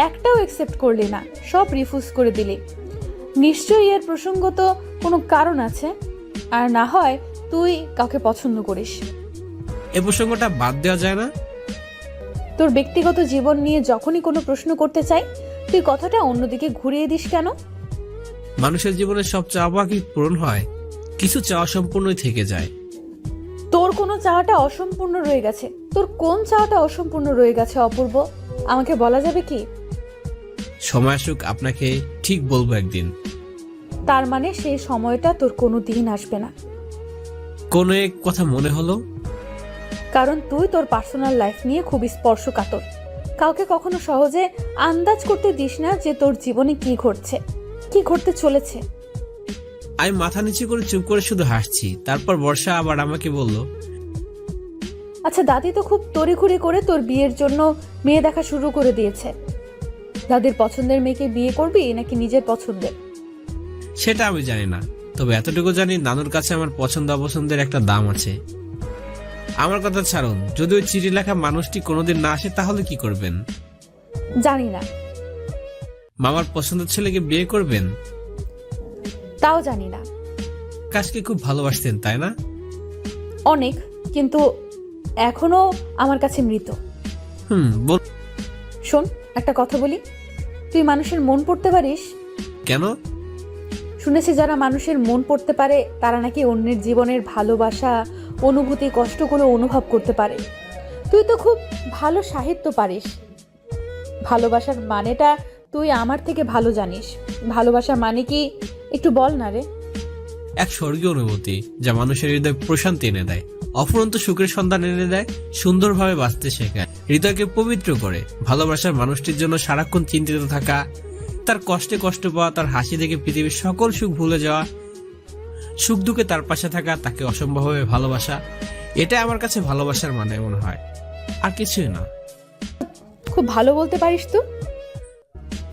একটাও অ্যাকসেপ্ট করলি না, সব রিফিউজ করে দিলি। নিশ্চয়ই এর প্রসঙ্গত কোনো কারণ আছে, আর না হয় তুই কাউকে পছন্দ করিস। এ প্রসঙ্গটা বাদ দেওয়া যায় না? তোর ব্যক্তিগত জীবন নিয়ে যখনই কোনো প্রশ্ন করতে চাই, তুই কথাটা অন্যদিকে ঘুরিয়ে দিস কেন? মানুষের জীবনে সব চাওয়া কি পূরণ হয়? কিছু চাওয়া সম্পূর্ণই থেকে যায়। তোর কোনো চাওয়াটা অসম্পূর্ণ রয়ে গেছে। তোর কোন চাওয়াটা অসম্পূর্ণ রয়ে গেছে অপূর্ব, আমাকে বলা যাবে কি? সময় আসুক, আপনাকে ঠিক বলবো একদিন। তার মানে সেই সময়টা তোর কোনো দিন আসবে না। কোন এক কথা মনে হলো? কারণ তুই তোর পার্সোনাল লাইফ নিয়ে খুব স্পর্শকাতর। কাউকে কখনো সহজে আন্দাজ করতে দিস না যে তোর জীবনে কি ঘটছে, কি ঘটতে চলেছে। আমি মাথা নিচু করে চুপ করে শুধু হাসছি। তারপর বর্ষা আবার আমাকে বলল, আচ্ছা দাদি তো খুব তড়িঘড়ি করে তোর বিয়ের জন্য মেয়ে দেখা শুরু করে দিয়েছে। দাদির পছন্দের মেয়েকে বিয়ে করবি নাকি নিজের পছন্দের? সেটা আমি জানি না, তবে এতটুকু জানি নানুর কাছে আমার পছন্দ অপছন্দের একটা দাম আছে। আমার কথা ছাড়ুন, যদি ওই চিঠি লেখা মানুষটি কোনোদিন না আসে তাহলে কি করবেন? জানি না। মামার পছন্দের ছেলেকে বিয়ে করবেন? তাও জানি না। কাজকে খুব ভালোবাসতেন তাই না? অনেক, কিন্তু এখনো আমার কাছে মৃত। বল। শোন একটা কথা বলি, তুই মানুষের মন পড়তে পারিস? কেন? শুনেছি যারা মানুষের মন পড়তে পারে তারা নাকি অন্যের জীবনের ভালোবাসা, অনুভূতি, কষ্টগুলো অনুভব করতে পারে। তুই তো খুব ভালো সাহিত্য পারিস। ভালোবাসার মানেটা তুই আমার থেকে ভালো জানিস। ভালোবাসা মানে কি একটু বল না রে। এক স্বর্গীয় অনুভূতি যা মানুষের হৃদয় প্রশান্তি এনে দেয়, অফুরন্ত সুখের সন্ধান এনে দেয়, সুন্দরভাবে বাঁচতে শেখায়, হৃদয়কে পবিত্র করে। ভালোবাসার মানুষটির জন্য সারাক্ষণ চিন্তিত থাকা, তার কষ্টে কষ্ট পাওয়া, তার হাসি দেখে পৃথিবীর সকল সুখ ভুলে যাওয়া, সুখ দুঃখে তার পাশে থাকা, তাকে অসম্ভবভাবে ভালোবাসা, এটা আমার কাছে ভালোবাসার মানে মনে হয়, আর কিছুই না। খুব ভালো বলতে পারিস তো।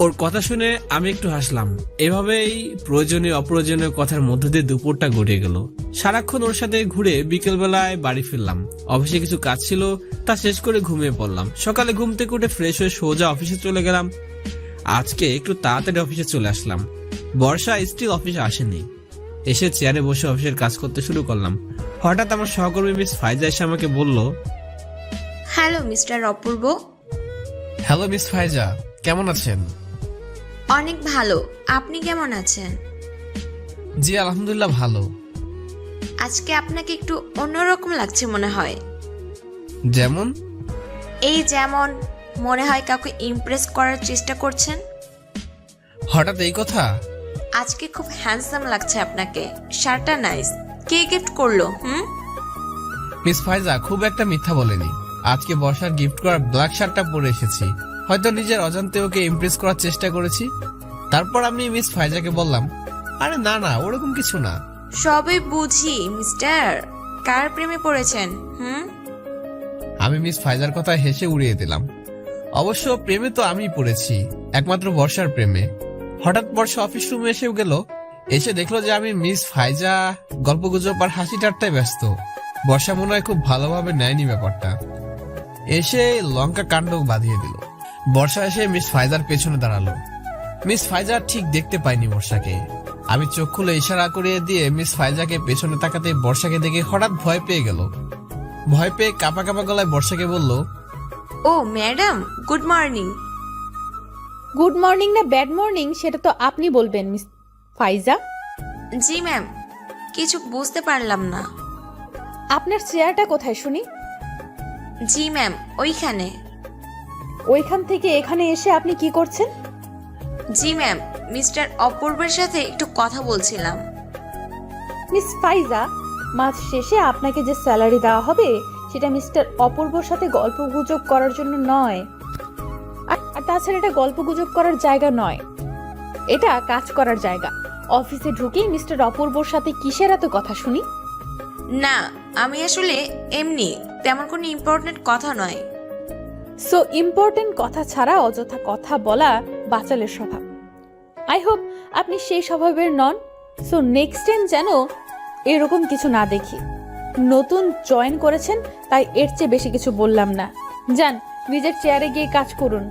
ওর কথা শুনে আমি একটু হাসলাম। এভাবেই প্রয়োজনীয় অপ্রয়োজনীয় কথার মধ্যে দিয়ে দুপুরটা গড়িয়ে গেল। সারাক্ষণ ওর সাথে ঘুরে বিকেল বেলায় বাড়ি ফিরলাম। অফিসে কিছু কাজ ছিল, তা শেষ করে ঘুমিয়ে পড়লাম। সকালে ঘুম থেকে উঠে ফ্রেশ হয়ে সোজা অফিসে চলে গেলাম। আজকে একটু তাড়াতাড়ি অফিসে চলে আসলাম। বর্ষা স্টিল অফিসে আসেনি। এসে চেয়ারে বসে অফিসের কাজ করতে শুরু করলাম। হঠাৎ আমার সহকর্মী মিস ফাইজা এসে আমাকে বলল, হ্যালো মিস্টার অপূর্ব। হ্যালো মিস ফাইজা, কেমন আছেন? অনেক ভালো, আপনি কেমন আছেন? জি আলহামদুলিল্লাহ ভালো। আজকে আপনাকে একটু অন্যরকম লাগছে মনে হয়। যেমন? এই যেমন মনে হয় কাউকে ইমপ্রেস করার চেষ্টা করছেন। হঠাৎ এই কথা? আজকে খুব হ্যান্ডসাম লাগছে আপনাকে, শার্টটা নাইস। কে গিফট করলো? মিস ফাইজা খুব একটা মিথ্যা বলেনি। আজকে বর্ষার গিফট করা ব্ল্যাক শার্টটা পরে এসেছি। হয়তো নিজের অজান্তে ওকে ইমপ্রেস করার চেষ্টা করেছি। তারপর আমি মিস ফাইজাকে বললাম, আরে না না, ওরকম কিছু না। সবই বুঝি মিস্টার, কার প্রেমে পড়েছেন? আমি মিস ফাইজার কথা হেসে উড়িয়ে দিলাম। অবশ্য প্রেমে তো আমি পড়েছি, একমাত্র বর্ষার প্রেমে। হঠাৎ বর্ষা অফিস রুমে এসে গেল। এসে দেখলো যে আমি মিস ফাইজা গল্পগুজব আর হাসি ঠাট্টায় ব্যস্ত। বর্ষা মনে হয় খুব ভালোভাবে নেয়নি ব্যাপারটা। এসে লঙ্কা কাণ্ড বাঁধিয়ে দিল। বর্ষা এসে মিস ফাইজার পেছনে দাঁড়ালো। মিস ফাইজা ঠিক দেখতে পাইনি বর্ষাকে। আমি চোখ খুলে ইশারা করে দিয়ে মিস ফাইজাকে পেছনে তাকাতে বর্ষাকে দেখে হঠাৎ ভয় পেয়ে গেল। ভয় পেয়ে কাঁপা কাঁপা গলায় বর্ষাকে বলল, ও madam, good morning. Good morning না ব্যাড মর্নিং সেটা তো আপনি বলবেন মিস ফাইজা। জি ম্যাম, কিছু বুঝতে পারলাম না। আপনার চেয়ারটা কোথায় শুনি? জি ম্যাম, ওইখানে। ওইখান থেকে এখানে এসে আপনি কি করছেন? জি ম্যাম, মিস্টার অপূর্বের সাথে একটু কথা বলছিলাম। মিস ফাইজা, মাস শেষে আপনাকে যে স্যালারি দেওয়া হবে সেটা মিস্টার অপূর্বর সাথে গল্পগুজব করার জন্য নয়। আর তাছাড়া এটা গল্পগুজব করার জায়গা নয়, এটা কাজ করার জায়গা। অফিসে ঢুকেই মিস্টার অপূর্বর সাথে কিসের এত কথা শুনি? না, আমি আসলে এমনি তেমন কোনো ইম্পর্টেন্ট কথা নয়। সো ইম্পর্টেন্ট কথা ছাড়া অযথা কথা বলা বাচালের স্বভাব। আই হোপ আপনি সেই স্বভাবের নন। সো নেক্সট টাইম যেন এরকম কিছু না দেখি। নতুন জয়েন করেছেন তাই এর চেয়ে বেশি কিছু বললাম না। যান নিজের চেয়ারে গিয়ে কাজ করুন।